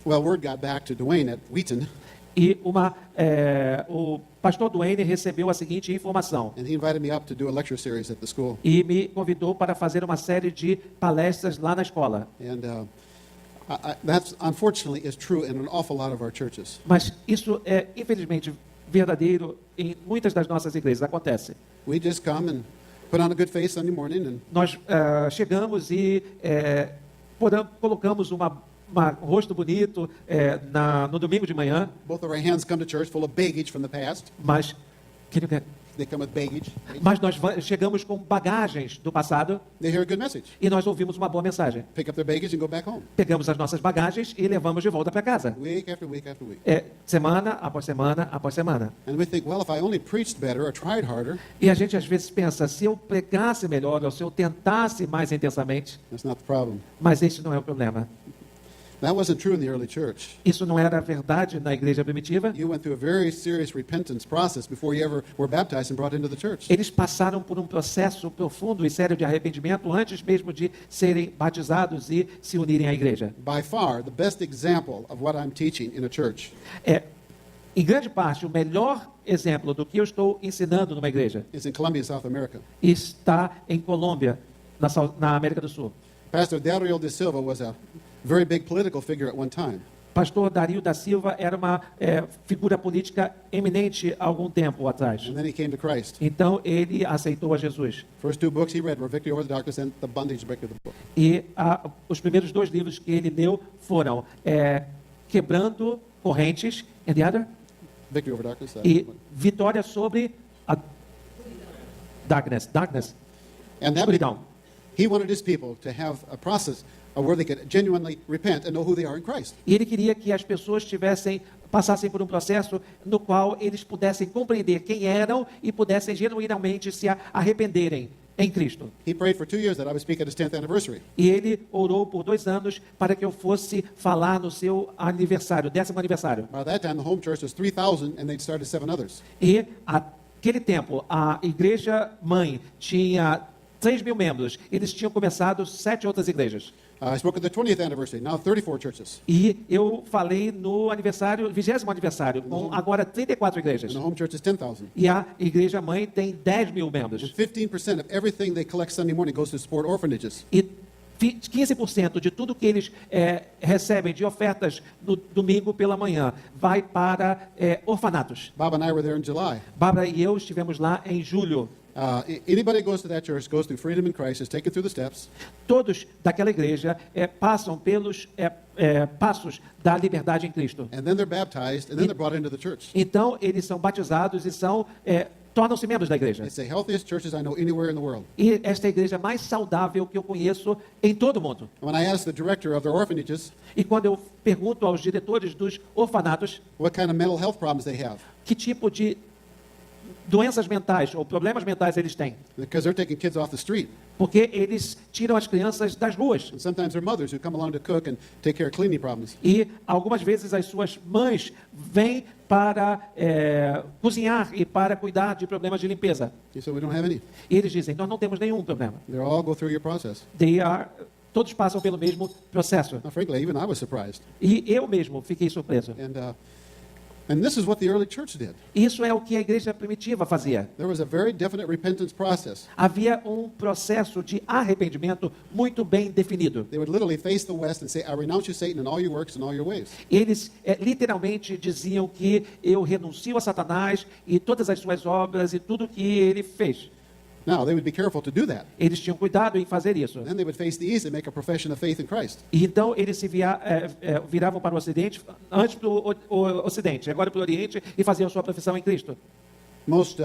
Well, word got back to Dwayne at Wheaton, E o pastor Duane recebeu a seguinte informação and he invited me up to do a lecture series at the school. e me convidou para fazer uma série de palestras lá na escola. And that's unfortunately is true in an awful lot of our churches. Mas isso é, infelizmente, verdadeiro em muitas das nossas igrejas. Acontece. We just come and put on a good face Sunday morning, and Nós chegamos e colocamos um rosto bonito no domingo de manhã, both of our hands come to church full of baggage from the past. mas They come with baggage. nós chegamos com bagagens do passado They hear a good message, e nós ouvimos uma boa mensagem. pick up their baggage and go back home. Pegamos as nossas bagagens e levamos de volta para casa. Week after week after week. Semana após semana após semana. And we think, well, if I only preached better or tried harder, E a gente às vezes pensa, se eu pregasse melhor ou se eu tentasse mais intensamente, that's not the problem. mas esse não é o problema. That wasn't true in the early church. Isso não era verdade na igreja primitiva. You went through a very serious repentance process before you ever were baptized and brought into the church. Eles passaram por um processo profundo e sério de arrependimento antes mesmo de serem batizados e se unirem à igreja. By far, the best example of what I'm teaching in a church Em grande parte, o melhor exemplo do que eu estou ensinando numa igreja is in Colombia, South America. está em Colômbia, na América do Sul. Pastor Dario de Silva was a very big political figure at one time. Pastor Dario da Silva era uma figura política eminente há algum tempo atrás. And then he came to Christ. Então ele aceitou a Jesus. First 2 books he read were Victory Over the Darkness and The Bondage Breaker the Book. E os primeiros 2 livros que ele leu foram Quebrando Correntes, and the other? Victory Over Darkness. E Vitória sobre a Darkness. And that Escuridão. he wanted his people to have a process where they could genuinely repent and know who they are in Christ. E ele queria que as pessoas passassem por um processo no qual eles pudessem compreender quem eram e pudessem genuinamente se arrependerem em Cristo. He prayed for 2 years that I would speak at his 10th anniversary. E ele orou por 2 anos para que eu fosse falar no seu aniversário, 10º aniversário. By that time, the home church was 3,000, and they'd started 7 others. E naquele tempo, a igreja mãe tinha 3.000 membros. Eles tinham começado 7 outras igrejas. I spoke at the 20th anniversary, now 34 churches. E eu falei no aniversário, 20º aniversário, com agora 34 igrejas. And the home church is 10,000. E a igreja mãe tem 10.000 And membros. 15% of everything they collect Sunday morning goes to support orphanages. E 15% de tudo que eles recebem de ofertas no domingo pela manhã vai para orfanatos. Bob and I were there in July. Bárbara e eu estivemos lá em julho. Anybody who goes to that church goes through freedom in Christ, is taken through the steps. Todos daquela igreja passam pelos passos da liberdade em Cristo. And then they're baptized, and then they're brought into the church. Então, eles são batizados e tornam-se membros da igreja. It's the healthiest churches I know anywhere in the world. E esta é a igreja mais saudável que eu conheço em todo o mundo. And when I asked the director of their orphanages E quando eu pergunto aos diretores dos orfanatos what kind of mental health problems they have, que tipo de doenças mentais ou problemas mentais eles têm, because they're taking kids off the street. porque eles tiram as crianças das ruas. And sometimes they're mothers who come along to cook and take care of cleaning problems. E algumas vezes as suas mães vêm para cozinhar e para cuidar de problemas de limpeza. You said we don't have any. E eles dizem, nós não temos nenhum problema. They all go through your process. Todos passam pelo mesmo processo. Now, frankly, even I was surprised. E eu mesmo fiquei surpreso. And this is what the early church did. Isso é o que a igreja primitiva fazia. There was a very definite repentance process. Havia um processo de arrependimento muito bem definido. They would literally face the West and say, I renounce you, Satan, and all your works and all your ways. Eles literalmente diziam que eu renuncio a Satanás e todas as suas obras e tudo que ele fez. Now, they would be careful to do that. Eles tinham cuidado em fazer isso. Then they would face the East and make a profession of faith in Christ. E então eles se viravam para o Ocidente, antes para o Ocidente, agora para o Oriente, e faziam sua profissão em Cristo. Most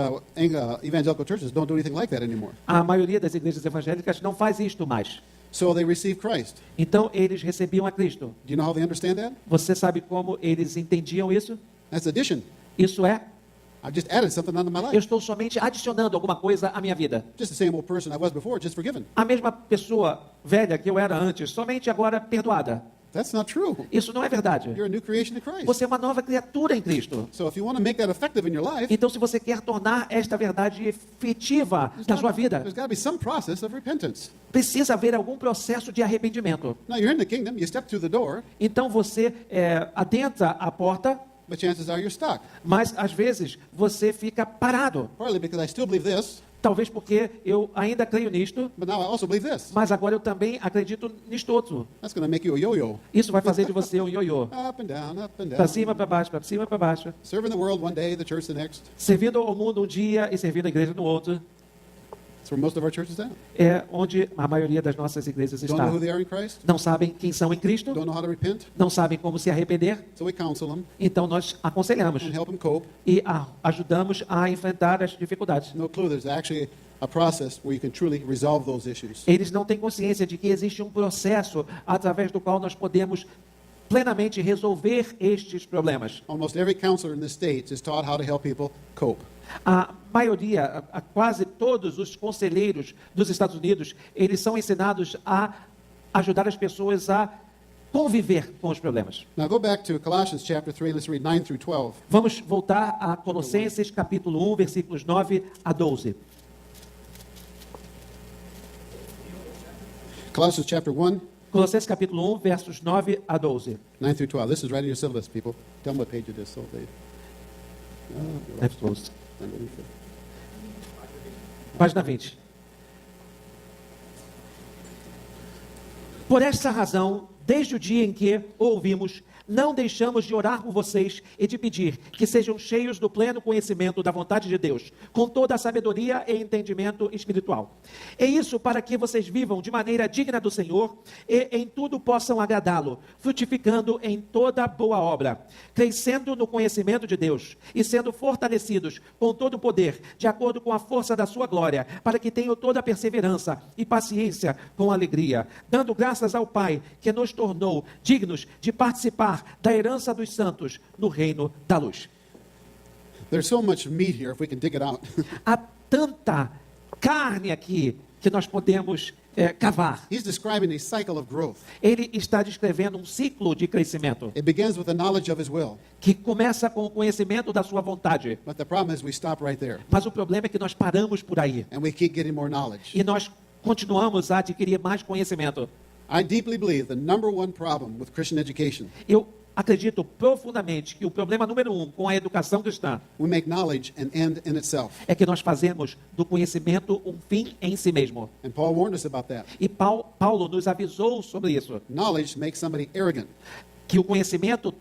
evangelical churches don't do anything like that anymore. A maioria das igrejas evangélicas não faz isto mais. So they receive Christ. Então eles recebiam a Cristo. Do you know how they understand that? Você sabe como eles entendiam isso? That's addition. Isso é, I've just added something onto my eu life. estou somente adicionando alguma coisa à minha vida. Just the same old person I was before, just forgiven. A mesma pessoa velha que eu era antes, somente agora perdoada. That's not true. Isso não é verdade. You're a new creation in Christ. Você é uma nova criatura em Cristo. So if you want to make that effective in your life, Então, se você quer tornar esta verdade efetiva na sua vida, there's got to be some process of repentance. precisa haver algum processo de arrependimento. Now, you're in the kingdom, you step through the door, Então, você adentra a porta, but chances are you're stuck. mas às vezes você fica parado. Partly because I still believe this, Talvez porque eu ainda creio nisto, but now I also believe this. mas agora eu também acredito nisto outro. That's going to make you a yo-yo. Isso vai fazer de você um ioiô. Up and down, up and Para down. cima, para baixo, para cima, para baixo. Serving the world one day, the church the next. Servindo ao mundo um dia e servindo a igreja no outro. That's where most of our churches are. É onde a maioria das nossas igrejas Don't está. know who they are in Christ. Não sabem quem são em Cristo, Don't know how to repent. não sabem como se arrepender, So we counsel them então nós aconselhamos and help them cope. e ajudamos a enfrentar as dificuldades. No clue there's actually a process where you can truly resolve those issues. Eles não têm consciência de que existe um processo através do qual nós podemos plenamente resolver estes problemas. Almost every counselor in the States is taught how to help people cope. A maioria, quase todos os conselheiros dos Estados Unidos, eles são ensinados a ajudar as pessoas a conviver com os problemas. Now go back to Colossians chapter 3, let's read 9 through 12. Vamos voltar a Colossenses capítulo 1, versículos 9 a 12. Colossians chapter 1, Colossenses capítulo 1, versos 9 a 12. 9 through 12. This is right in your syllabus, people. Tell them what page it is. So they, That's close. underneath it. Página 20. Por essa razão, desde o dia em que o ouvimos, não deixamos de orar por vocês e de pedir que sejam cheios do pleno conhecimento da vontade de Deus, com toda a sabedoria e entendimento espiritual. É isso para que vocês vivam de maneira digna do Senhor e em tudo possam agradá-lo, frutificando em toda boa obra, crescendo no conhecimento de Deus e sendo fortalecidos com todo o poder, de acordo com a força da sua glória, para que tenham toda a perseverança e paciência com alegria, dando graças ao Pai que nos tornou dignos de participar da herança dos santos no reino da luz. There's so much meat here if we can dig it out. Há tanta carne aqui que nós podemos cavar. He's describing a cycle of growth. Ele está descrevendo um ciclo de crescimento It begins with the knowledge of his will. que começa com o conhecimento da sua vontade. But the problem is we stop right there. Mas o problema é que nós paramos por aí And we keep getting more knowledge. e nós continuamos a adquirir mais conhecimento. I deeply believe the number one problem with Christian education, Eu acredito profundamente que o problema número 1 com a educação cristã we make knowledge an end in itself. é que nós fazemos do conhecimento um fim em si mesmo. And Paul warned us about that. E Paulo nos avisou sobre isso, Knowledge makes somebody arrogant, que o conhecimento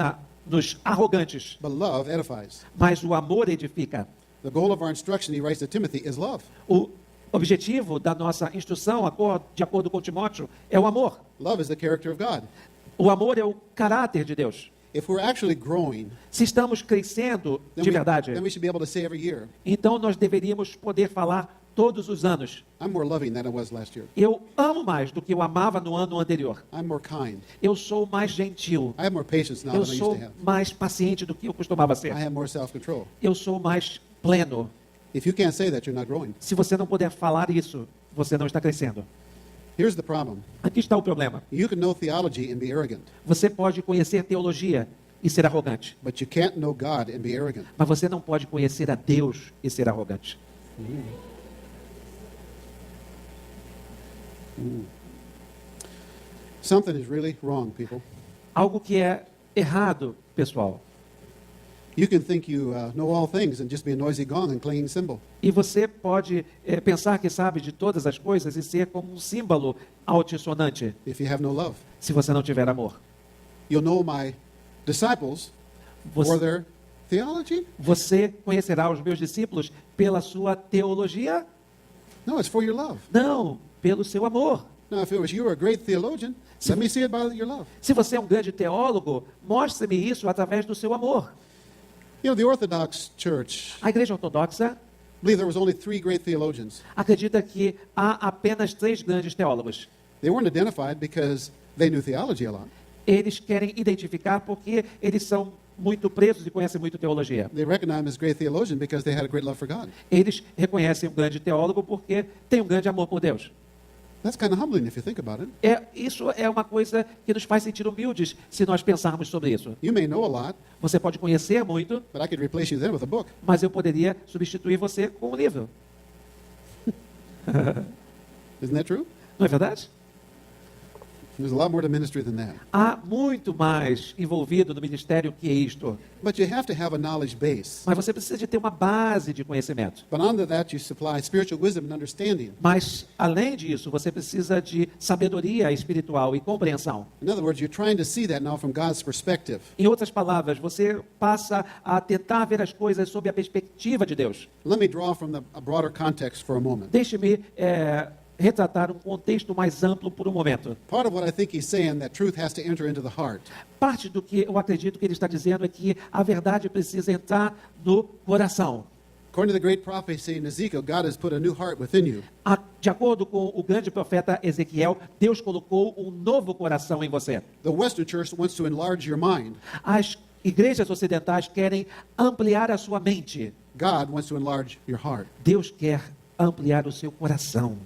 torna-nos arrogantes, but love edifies. mas o amor edifica. The goal of our instruction, he writes to Timothy, is love. O objetivo da nossa instrução, de acordo com Timóteo, é o amor. Love is the character of God. O amor é o caráter de Deus. If we're actually growing, Se estamos crescendo de verdade, then we should be able to say every year, então nós deveríamos poder falar todos os anos: I'm more loving than I was last year. eu amo mais do que eu amava no ano anterior. I'm more kind. Eu sou mais gentil. I have more patience now Eu than I used sou to have. mais paciente do que eu costumava I ser. have more self-control. Eu sou mais pleno. If you can't say that, you're not growing. Se você não puder falar isso, você não está crescendo. Here's the problem. Aqui está o problema. You can know theology and be arrogant, Você pode conhecer teologia e ser arrogante, but you can't know God and be arrogant. mas você não pode conhecer a Deus e ser arrogante. Something is really wrong, people. Algo que é errado, pessoal. You can think you know all things and just be a noisy gong and clanging cymbal. E você pode pensar que sabe de todas as coisas e ser como um símbolo altissonante, If you have no love, se você não tiver amor. you'll know my disciples for Você, their theology. você conhecerá os meus discípulos pela sua teologia? No, it's for your love. Não, pelo seu amor. Now, if it was you were a great theologian, let me see it by your love. Se você é um grande teólogo, mostre-me isso através do seu amor. You know, the Orthodox Church A Igreja Ortodoxa believed there was only 3 great theologians. acredita que há apenas 3 grandes teólogos. They weren't identified because they knew theology a lot. Eles querem identificar porque eles são muito presos e conhecem muito teologia. They recognized him as a great theologian because they had a great love for God. Eles reconhecem um grande teólogo porque tem um grande amor por Deus. That's kind of humbling if you think about it. Isso é uma coisa que nos faz sentir humildes se nós pensarmos sobre isso. You may know a lot, Você pode conhecer muito, but I could replace you then with a book. mas eu poderia substituir você com um livro. Isn't that true? Não é verdade? There's a lot more to ministry than that. Há muito mais envolvido no ministério que isto. But you have to have a knowledge base. Mas você precisa de ter uma base de conhecimento. But under that, you supply spiritual wisdom and understanding. Mas, além disso, você precisa de sabedoria espiritual e compreensão. In other words, you're trying to see that now from God's perspective. Em outras palavras, você passa a tentar ver as coisas sob a perspectiva de Deus. Let me draw from a broader context for a moment. Deixe-me retratar um contexto mais amplo por um momento. Part of what I think he's saying, that truth has to enter into the heart. Parte do que eu acredito que ele está dizendo é que a verdade precisa entrar no coração. According to the great prophecy in Ezekiel, God has put a new heart within you. De acordo com o grande profeta Ezequiel, Deus colocou um novo coração em você. The Western church wants to enlarge your mind. As igrejas ocidentais querem ampliar a sua mente. God wants to enlarge your heart. Deus quer ampliar o seu coração.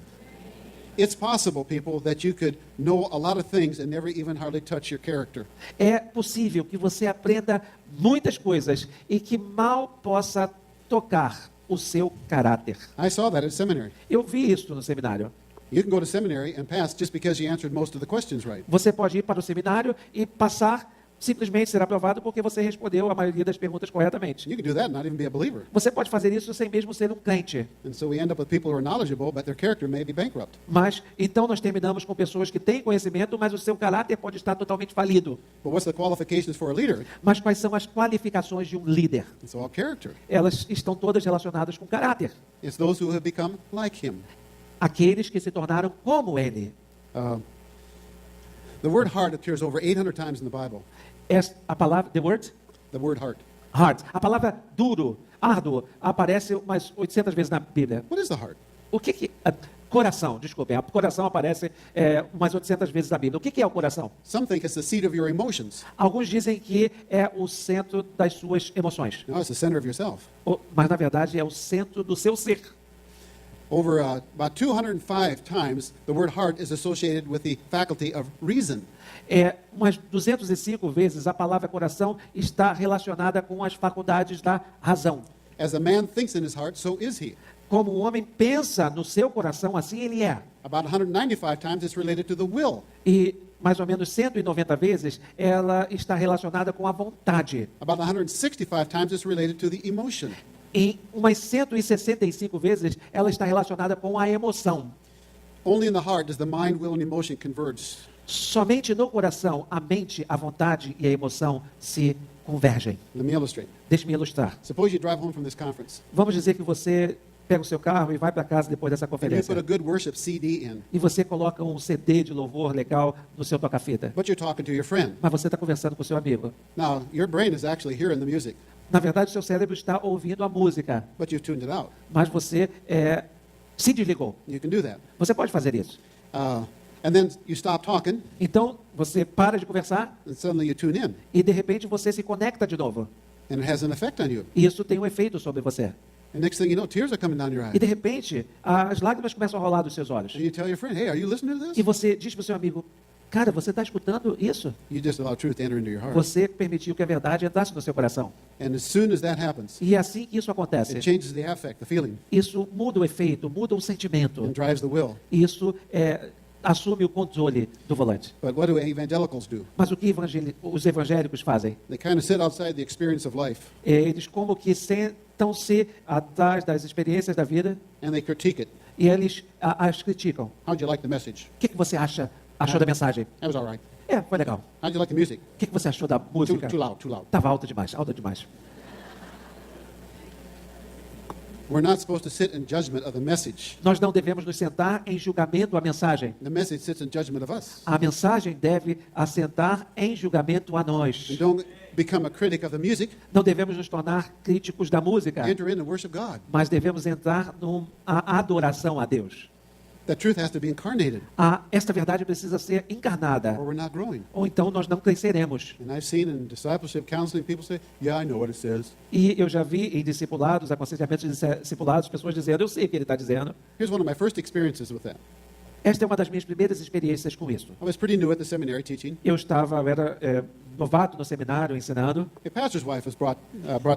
It's possible, people, that you could know a lot of things and never even hardly touch your character. É possível que você aprenda muitas coisas e que mal possa tocar o seu caráter. I saw that at seminary. Eu vi isso no seminário. You can go to seminary and pass just because you answered most of the questions right. Você pode ir para o seminário e passar simplesmente ser aprovado porque você respondeu a maioria das perguntas corretamente. You can do that and not even be a believer. Você pode fazer isso sem mesmo ser um crente. And so we end up with people who are knowledgeable, but their character may be bankrupt. Mas então nós terminamos com pessoas que têm conhecimento, mas o seu caráter pode estar totalmente falido. But what's the qualifications for a leader? Mas quais são as qualificações de um líder? It's all character. Elas estão todas relacionadas com caráter. It's those who have become like him. Aqueles que se tornaram como ele. The word heart appears over 800 times in the Bible. A palavra, the word? The word heart. Heart. A palavra duro, árduo, aparece umas 800 vezes na Bíblia. What is the heart? O que coração, desculpem. Coração aparece umas 800 vezes na Bíblia. O que é o coração? Some think it's the seat of your emotions. Alguns dizem que é o centro das suas emoções. No, it's the center of yourself. Mas, na verdade, é o centro do seu ser. Over about 205 times, the word heart is associated with the faculty of reason. Umas 205 vezes a palavra coração está relacionada com as faculdades da razão. As a man thinks in his heart, so is he. Como o homem pensa no seu coração, assim ele é. About 195 times, it's related to the will. E mais ou menos 190 vezes ela está relacionada com a vontade. About 165 times, it's related to the emotion. Em umas 165 vezes ela está relacionada com a emoção. Only in the heart does the mind, will, and emotion converge. Somente no coração, a mente, a vontade e a emoção se convergem. Let me illustrate. Deixe-me ilustrar. Suppose you drive home from this conference, Vamos dizer que você pega o seu carro e vai para casa depois dessa and you conferência. put a good worship CD in, E você coloca um CD de louvor legal no seu toca-fita. but you're talking to your friend. Mas você está conversando com o seu amigo. Now, your brain is actually hearing the music, Na verdade, o seu cérebro está ouvindo a música, but you've tuned it out. mas você se desligou. You can do that. Você pode fazer isso. And then you stop talking, Então, você para de conversar and suddenly you tune in, e, de repente, você se conecta de novo. and it has an effect on you. E isso tem um efeito sobre você. And next thing you know, tears are coming down your E, eyes. de repente, as lágrimas começam a rolar dos seus olhos. And you tell your friend, hey, are you listening to E this? você diz para o seu amigo, cara, você está escutando isso? You just allow truth to enter into your heart. Você permitiu que a verdade entrasse no seu coração. And as soon as that happens, E é assim que isso acontece. it changes the affect, the feeling, Isso muda o efeito, muda o sentimento. and drives the will. Isso assume o controle do volante. But what do evangelicals do? Mas o que os evangélicos fazem? They kind of sit outside the experience of life, Eles como que sentam-se atrás das experiências da vida and they critique it. e eles as criticam. How'd you like the message? O que você achou da mensagem? That was all right. Foi legal. How'd you like the music? O que você achou da música? Too loud, too loud. Estava alta demais, alta demais. We're not supposed to sit in judgment of the message. Nós não devemos nos sentar em julgamento da mensagem. The message sits in judgment of us. A mensagem deve assentar em julgamento a nós. And don't become a critic of the music. Não devemos nos tornar críticos da música, Enter in and worship God. mas devemos entrar numa adoração a Deus. That truth has to be incarnated, Esta verdade precisa ser encarnada, or we're not growing. ou então nós não cresceremos. And I've seen in discipleship counseling people say, yeah, I know what it says. E eu já vi em discipulados, aconselhamentos de discipulados, pessoas dizendo, eu sei o que ele está dizendo. Here's one of my first experiences with that. Esta é uma das minhas primeiras experiências com isso. I was pretty new at the seminary teaching. Eu era novato no seminário, ensinando. A pastor's wife was brought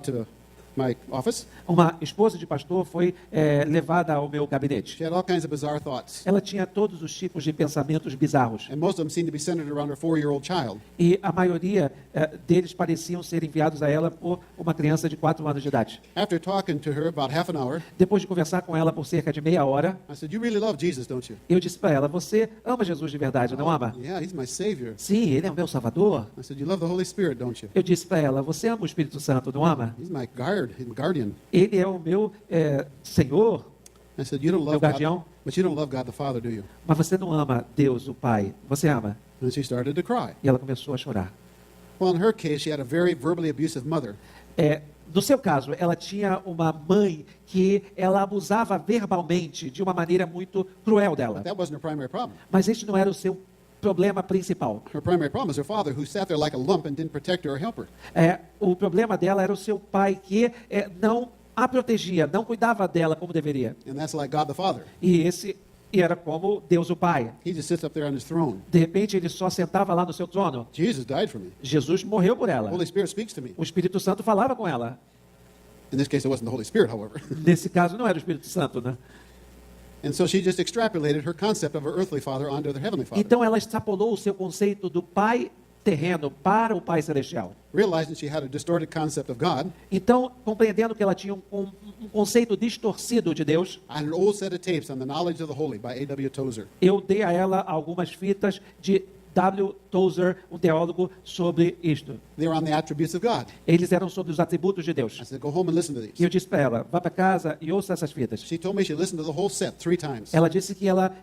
to my office. Uma esposa de pastor foi levada ao meu gabinete. She had all kinds of bizarre thoughts. Ela tinha todos os tipos de pensamentos bizarros. And most of them seemed to be centered around her 4-year-old child. E a maioria deles pareciam ser enviados a ela por uma criança de 4 anos de idade. After talking to her about half an hour, Depois de conversar com ela por cerca de meia hora, I said, you really love Jesus, don't you? eu disse para ela, você ama Jesus de verdade, não ama? Yeah, he's my savior. Sim, ele é o meu salvador. I said, you love the Holy Spirit, don't you? Eu disse para ela, você ama o Espírito Santo, não ama? He's my guardian. Ele é o meu Senhor, I said, you don't meu love guardião, God, but you don't love God the Father, do you? mas você não ama Deus, o Pai. Você ama? And she started to cry. E ela começou a chorar. Well, in her case, she had a very verbally abusive mother. No seu caso, ela tinha uma mãe que ela abusava verbalmente de uma maneira muito cruel dela. But that wasn't her primary problem. Mas este não era o seu problema principal. Her primary problem was her father, who sat there like a lump and didn't protect her or help her. O problema dela era o seu pai que não a protegia, não cuidava dela como deveria. And that's like God the Father. E esse era como Deus o Pai. He just sits up there on his throne. De repente ele só sentava lá no seu trono. Jesus died for me. Jesus morreu por The ela. Holy Spirit speaks to me. O Espírito Santo falava com ela. In this case, it wasn't the Holy Spirit, however. Nesse caso não era o Espírito Santo, né? And so she just extrapolated her concept of her earthly father onto the heavenly father. Então ela extrapolou o seu conceito do pai terreno para o Pai Celestial. Realizing she had a distorted concept of God, Então, compreendendo que ela tinha um conceito distorcido de Deus, I had an old set of tapes on the knowledge of the holy by A.W. Tozer. eu dei a ela algumas fitas de W. Tozer, um teólogo, sobre isto. They were on the attributes of God. Eles eram sobre os atributos de Deus. I said, go home and listen to E eu these. disse para ela, vá para casa e ouça essas fitas. She told me she listened to the whole set 3 times. Ela disse que ela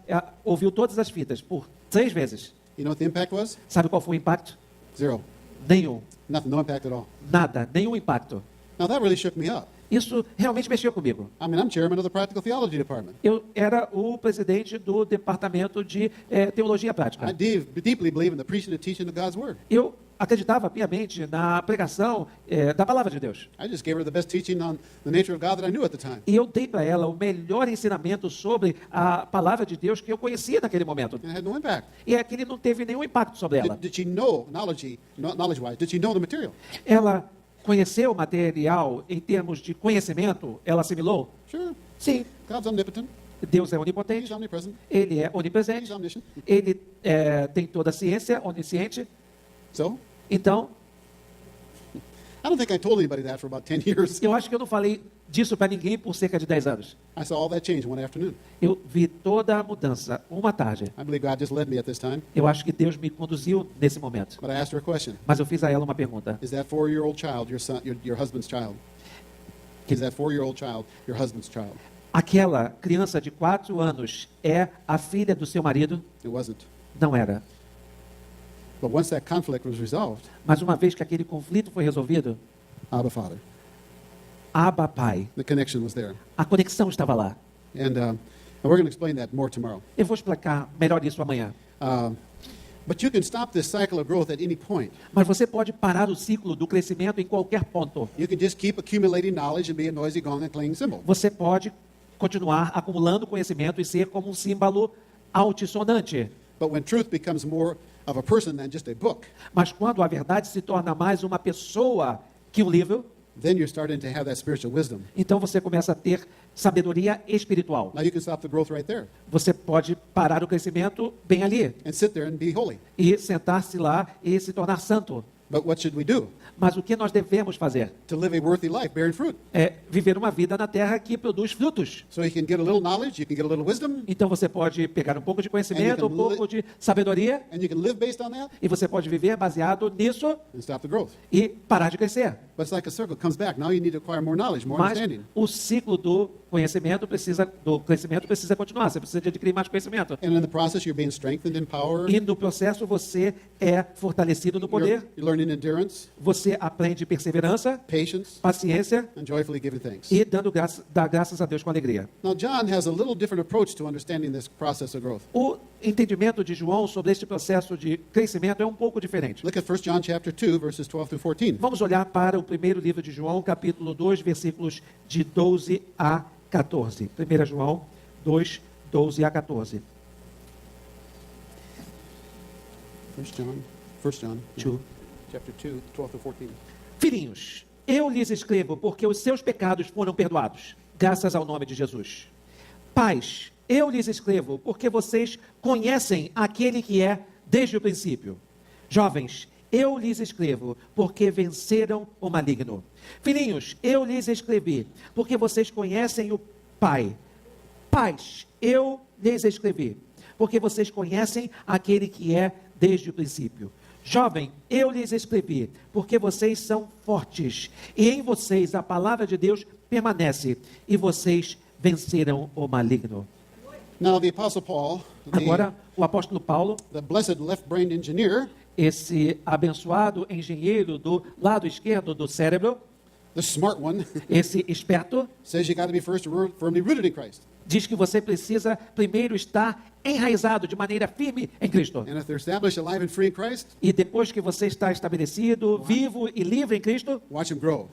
ouviu todas as fitas por 3 vezes. You know what the impact was? Sabe qual foi o impacto? 0. Nenhum. Nothing, no impact at all. Nada. Nenhum impacto. Now that really shook me up. Isso realmente mexeu comigo. I mean, I'm chairman of the Practical Theology Department. Eu era o presidente do departamento de teologia I prática. deeply believe in the preaching and teaching of God's Word. Eu acreditava piamente na pregação da palavra de Deus. I just gave her the best teaching on the nature of God that I knew at the time. E eu dei para ela o melhor ensinamento sobre a palavra de Deus que eu conhecia naquele momento. And it had no impact. E aquele não teve nenhum impacto sobre ela. Did she know, knowledge-wise, did she know the material? Ela conheceu o material em termos de conhecimento? Ela assimilou? Sure. Sim. God's omnipotent. Deus é He's onipotente. omnipresent. Ele é He's onipresente. omniscient. Ele tem toda a ciência, onisciente. So, Então, I don't think I told anybody that for about 10 years. eu acho que eu não falei disso para ninguém por cerca de 10 anos. I saw all that change one afternoon. Eu vi toda a mudança uma tarde. I believe God just led me at this time. Eu acho que Deus me conduziu nesse momento. But I asked her a question. Mas eu fiz a ela uma pergunta. Is that 4-year-old child your husband's child? Is that 4-year-old child your husband's child? Aquela criança de 4 anos é a filha do seu marido? It wasn't. Não era. But once that conflict was resolved, Mas uma vez que aquele conflito foi resolvido, Abba Father, Abba Pai, the connection was there. a conexão estava lá. And we're going to explain that more tomorrow. Eu vou explicar melhor isso amanhã. But you can stop this cycle of growth at any point. Mas você pode parar o ciclo do crescimento em qualquer ponto. You can just keep accumulating knowledge and be a noisy gong and clanging cymbal. Você pode continuar acumulando conhecimento e ser como um símbolo altissonante. But when truth becomes more of a person than just a book, Mas quando a verdade se torna mais uma pessoa que um livro, then you're starting to have that spiritual wisdom. então você começa a ter sabedoria espiritual. Now you can stop the growth right there Você pode parar o crescimento bem ali and sit there and be holy. e sentar-se lá e se tornar santo. But what should we do? Mas o que nós devemos fazer? To live a worthy life, bearing fruit. É viver uma vida na terra que produz frutos. So you can get a little knowledge, you can get a little wisdom, Então você pode pegar um pouco de conhecimento, um pouco de sabedoria, and you can live based on that e você pode viver baseado nisso and stop the growth. e parar de crescer. But it's like a circle, it comes back. Now you need to acquire more knowledge, more Mas understanding. o ciclo do crescimento precisa continuar. Você precisa de adquirir mais conhecimento. And in the process, you're being strengthened in power. E no processo você é fortalecido no poder. You're learning endurance, Você aprende perseverança, patience, paciência and joyfully giving thanks. e dá graças a Deus com alegria. Now, John has a little different approach to understanding this process of growth. O entendimento de João sobre este processo de crescimento é um pouco diferente. Look at 1 John chapter 2, verses 12 through 14. Vamos olhar para o primeiro livro de João, capítulo 2, versículos de 12 a 14. 1 João 2, 12 a 14. 1 John, Two. chapter 2, 12 through 14. Filhinhos, eu lhes escrevo porque os seus pecados foram perdoados, graças ao nome de Jesus. Pais, eu lhes escrevo porque vocês conhecem aquele que é desde o princípio. Jovens, eu lhes escrevo porque venceram o maligno. Filhinhos, eu lhes escrevi porque vocês conhecem o Pai. Pais, eu lhes escrevi porque vocês conhecem aquele que é desde o princípio. Jovem, eu lhes escrevi porque vocês são fortes e em vocês a palavra de Deus permanece e vocês venceram o maligno. Now, the Apostle Paul, Agora, o apóstolo Paulo, the blessed left-brained engineer, esse abençoado engenheiro do lado esquerdo do cérebro, the smart one, esse esperto, says you got to be first firmly rooted in Christ. diz que você precisa primeiro estar enraizado de maneira firme em Cristo. And if they're established, alive, and free in Christ, E depois que você está estabelecido, vivo e livre em Cristo, watch them grow.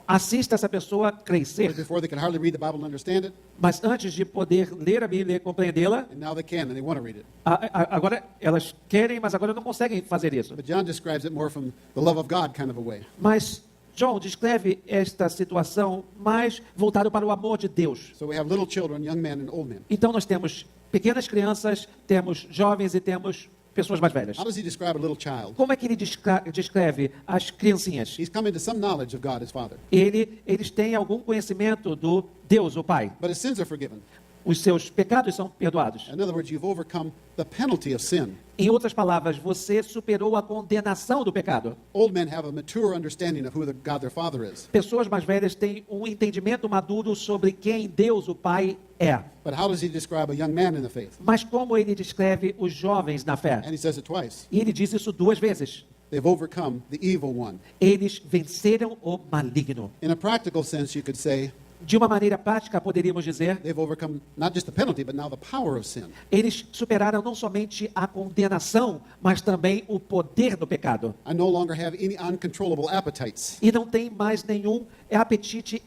assista essa pessoa crescer. Before they could hardly read the Bible and understand it, Mas antes de poder ler a Bíblia e compreendê-la, and now they can and they want to read it. agora elas querem, mas agora não conseguem fazer isso. But John describes it more from the love of God kind of a way. Mas João descreve esta situação mais voltada para o amor de Deus. So we have little children, young men, and old men. Então nós temos pequenas crianças, temos jovens e temos pessoas mais velhas. How does he describe a little child? Como é que ele descreve as criancinhas? He's come into some knowledge of God, his Father. Eles têm algum conhecimento do Deus, o Pai. But his sins are forgiven. Os seus pecados são perdoados. In other words, you've overcome the penalty of sin. Em outras palavras, você superou a condenação do pecado. Old men have a mature understanding of who God their Father is. Pessoas mais velhas têm um entendimento maduro sobre quem Deus, o Pai, é. But how does he describe a young man in the faith? Mas como ele descreve os jovens na fé? And he says it twice. E ele diz isso 2 vezes. They've overcome the evil one. Eles venceram o maligno. In a practical sense, you could say De uma maneira prática, poderíamos dizer, they've overcome not just the penalty, but now the power of sin. eles superaram não somente a condenação, mas também o poder do pecado. I no longer have any uncontrollable appetites. E não tem mais nenhum apetite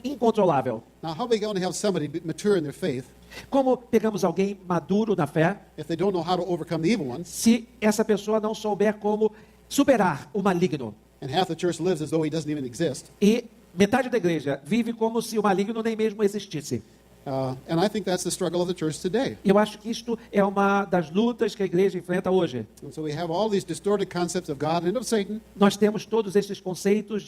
incontrolável. Now, how are we going to have somebody mature in their faith Como pegamos alguém maduro na fé, if they don't know how to overcome the evil one? se essa pessoa não souber como superar o maligno? And half the church lives as though he doesn't even exist. E metade da igreja vive como se o maligno nem mesmo existisse. And I think that's the struggle of the church today. Eu acho que isto é uma das lutas que a igreja enfrenta hoje. And so we have all these distorted concepts of God and of Satan. Nós temos todos esses conceitos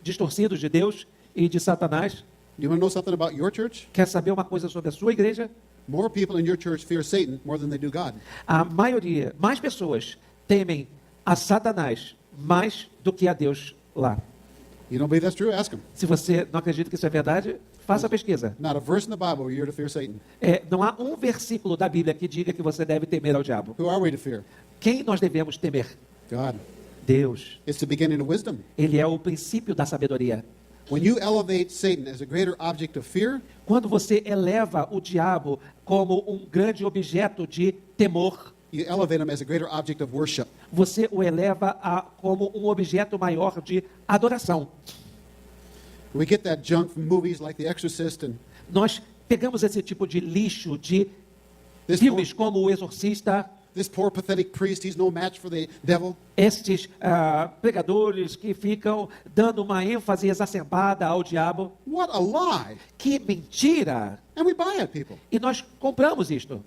distorcidos de Deus e de Satanás. Do you want to know something about your church? Quer saber uma coisa sobre a sua igreja? More people in your church fear Satan more than they do God. A maioria, mais pessoas temem a Satanás mais do que a Deus lá. You don't believe that's true? Ask them. Se você não acredita que isso é verdade, faça a pesquisa. Not a verse in the Bible where you're to fear Satan. Não há um versículo da Bíblia que diga que você deve temer ao diabo. Who are we to fear? Quem nós devemos temer? God. Deus. It's the beginning of wisdom. Ele é o princípio da sabedoria. When you elevate Satan as a greater object of fear, Quando você eleva o diabo como um grande objeto de temor, you elevate him as a greater object of worship. você o eleva como um objeto maior de adoração. We get that junk from movies like The Exorcist and Nós pegamos esse tipo de lixo de this filmes como O Exorcista, poor pathetic priest, he's no match for the devil. estes pregadores que ficam dando uma ênfase exacerbada ao diabo. What a lie. Que mentira! And we buy it, people. E nós compramos isto.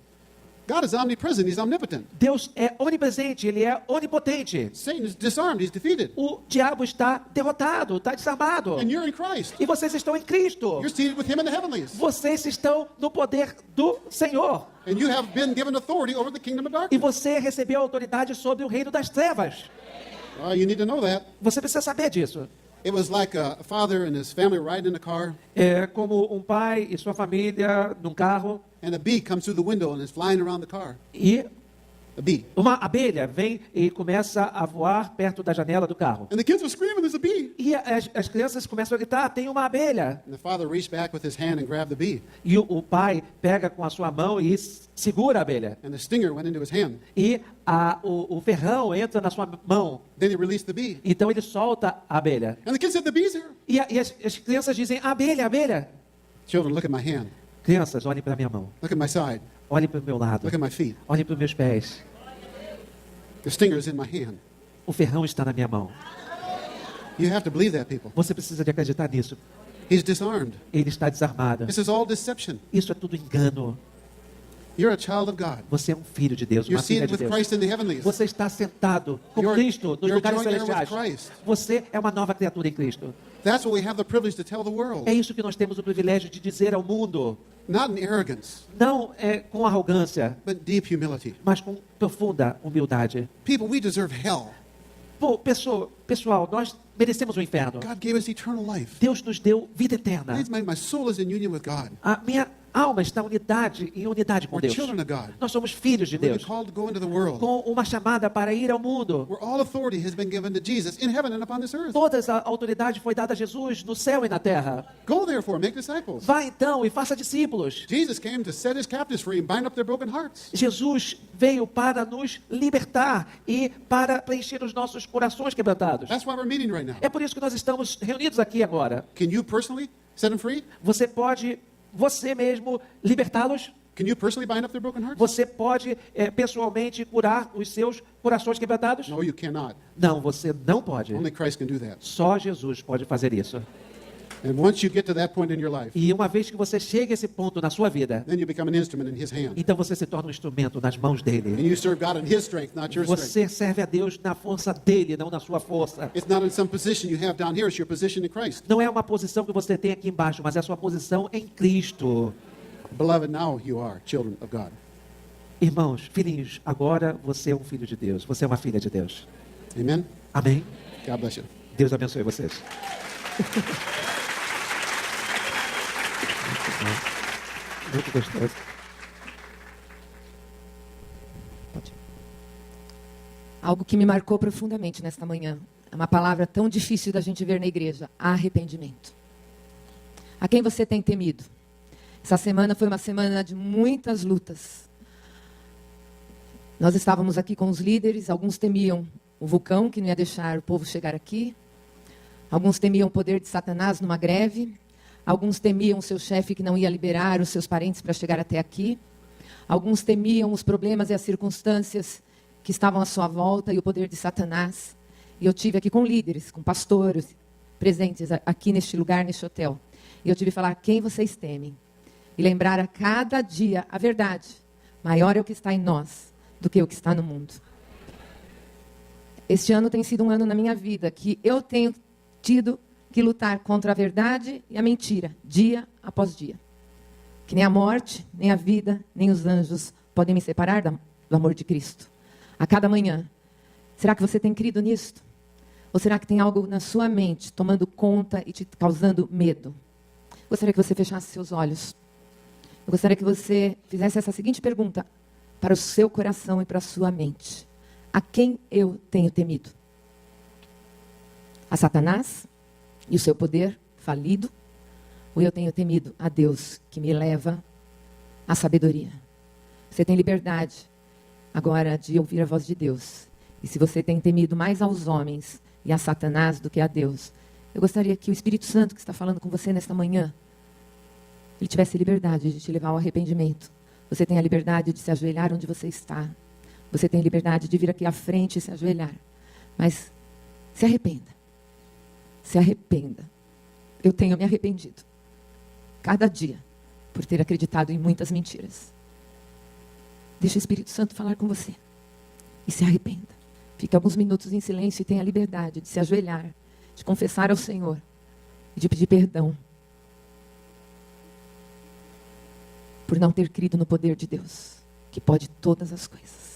God is omnipresent, he's omnipotent. Deus é onipresente, ele é onipotente. Satan is disarmed, he's defeated. O diabo está derrotado, está desarmado. And you're in Christ. E vocês estão em Cristo. You're seated with him in the heavenlies. Vocês estão no poder do Senhor. And you have been given authority over the kingdom of E darkness. você recebeu autoridade sobre o reino das trevas. You need to know that. Você precisa saber disso. It was like a father and his family riding in a car, É como um pai e sua família num carro and a bee comes through the window and is flying around the car. e A bee. uma abelha vem e começa a voar perto da janela do carro. And the kids are screaming, there's a bee. E as crianças começam a gritar, tem uma abelha. And the father reached back with his hand and grabbed the bee. E o pai pega com a sua mão e segura a abelha. And the stinger went into his hand. E o ferrão entra na sua mão. Then he released the bee. Então ele solta a abelha. And the kid said, the bee's here. E as crianças dizem, abelha, abelha. Children, look at my hand. Crianças, olhem para a minha mão. Look at my side. Olhem para o meu lado. Look at my feet. Olhem para os meus pés. The stinger is in my hand. O ferrão está na minha mão. You have to believe that, people. Você precisa de acreditar nisso. He's disarmed. Ele está desarmado. This is all deception. Isso é tudo engano. You're a child of God. Você é um filho de Deus, You're uma filha seated de with Deus. Christ in the heavenlies. Você está sentado com You're- Cristo nos you're lugares joint heir with celestiais. Christ. Você é uma nova criatura em Cristo. That's what we have the privilege to tell the world. É isso que nós temos o privilégio de dizer ao mundo. Not in arrogance, Não com arrogância, but deep humility. mas com profunda humildade. People, we deserve hell. Pô, pessoal, nós merecemos o inferno. God gave us eternal life. Deus nos deu vida eterna. My soul is in union with God. A minha alma está em unidade com We're Deus. children of God. Nós somos filhos de We've been Deus, called to go into the world, com uma chamada para ir ao mundo. where all authority has been given to Jesus in heaven and upon this earth. Toda a autoridade foi dada a Jesus no céu e na terra. Go therefore, make disciples. Vá então e faça discípulos. Jesus came to set his captives free and bind up their broken hearts. Jesus veio para nos libertar e para preencher os nossos corações quebrantados. That's why we're meeting right now. É por isso que nós estamos reunidos aqui agora. Can you personally set them free? Você pode, você mesmo, libertá-los? Can you personally bind up their broken hearts? Você pode pessoalmente curar os seus corações quebrantados? No, you cannot. Não, você não pode. Only Christ can do that. Só Jesus pode fazer isso. And once you get to that point in your life, E uma vez que você chega a esse ponto na sua vida, then you become an instrument in His hand. então você se torna um instrumento nas mãos And dele. you serve God in His strength, not your strength. Você serve a Deus na força dele, não na sua força. It's not in some position you have down here, it's your position in Christ. Não é uma posição que você tem aqui embaixo, mas é a sua posição em Cristo. Beloved, now you are children of God. Irmãos, filhinhos, agora você é um filho de Deus. Você é uma filha de Deus. Amen? Amém? God bless you. Deus abençoe vocês. Muito gostoso. Algo que me marcou profundamente nesta manhã. É uma palavra tão difícil da gente ver na igreja. Arrependimento. A quem você tem temido? Essa semana foi uma semana de muitas lutas. Nós estávamos aqui com os líderes. Alguns temiam o vulcão, que não ia deixar o povo chegar aqui. Alguns temiam o poder de Satanás numa greve. Alguns temiam o seu chefe, que não ia liberar os seus parentes para chegar até aqui. Alguns temiam os problemas e as circunstâncias que estavam à sua volta e o poder de Satanás. E eu tive aqui com líderes, com pastores presentes aqui neste lugar, neste hotel. E eu tive que falar: quem vocês temem? E lembrar a cada dia a verdade. Maior é o que está em nós do que o que está no mundo. Este ano tem sido um ano na minha vida que eu tenho tido que lutar contra a verdade e a mentira, dia após dia. Que nem a morte, nem a vida, nem os anjos podem me separar do amor de Cristo. A cada manhã. Será que você tem crido nisto? Ou será que tem algo na sua mente tomando conta e te causando medo? Gostaria que você fechasse seus olhos. Eu gostaria que você fizesse essa seguinte pergunta para o seu coração e para a sua mente. A quem eu tenho temido? A Satanás e o seu poder falido? Ou eu tenho temido a Deus, que me leva à sabedoria? Você tem liberdade agora de ouvir a voz de Deus. E se você tem temido mais aos homens e a Satanás do que a Deus, eu gostaria que o Espírito Santo, que está falando com você nesta manhã, ele tivesse liberdade de te levar ao arrependimento. Você tem a liberdade de se ajoelhar onde você está. Você tem a liberdade de vir aqui à frente e se ajoelhar. Mas se arrependa. Se arrependa. Eu tenho me arrependido. Cada dia. Por ter acreditado em muitas mentiras. Deixa o Espírito Santo falar com você. E se arrependa. Fique alguns minutos em silêncio e tenha a liberdade de se ajoelhar. De confessar ao Senhor. E de pedir perdão. Por não ter crido no poder de Deus. Que pode todas as coisas.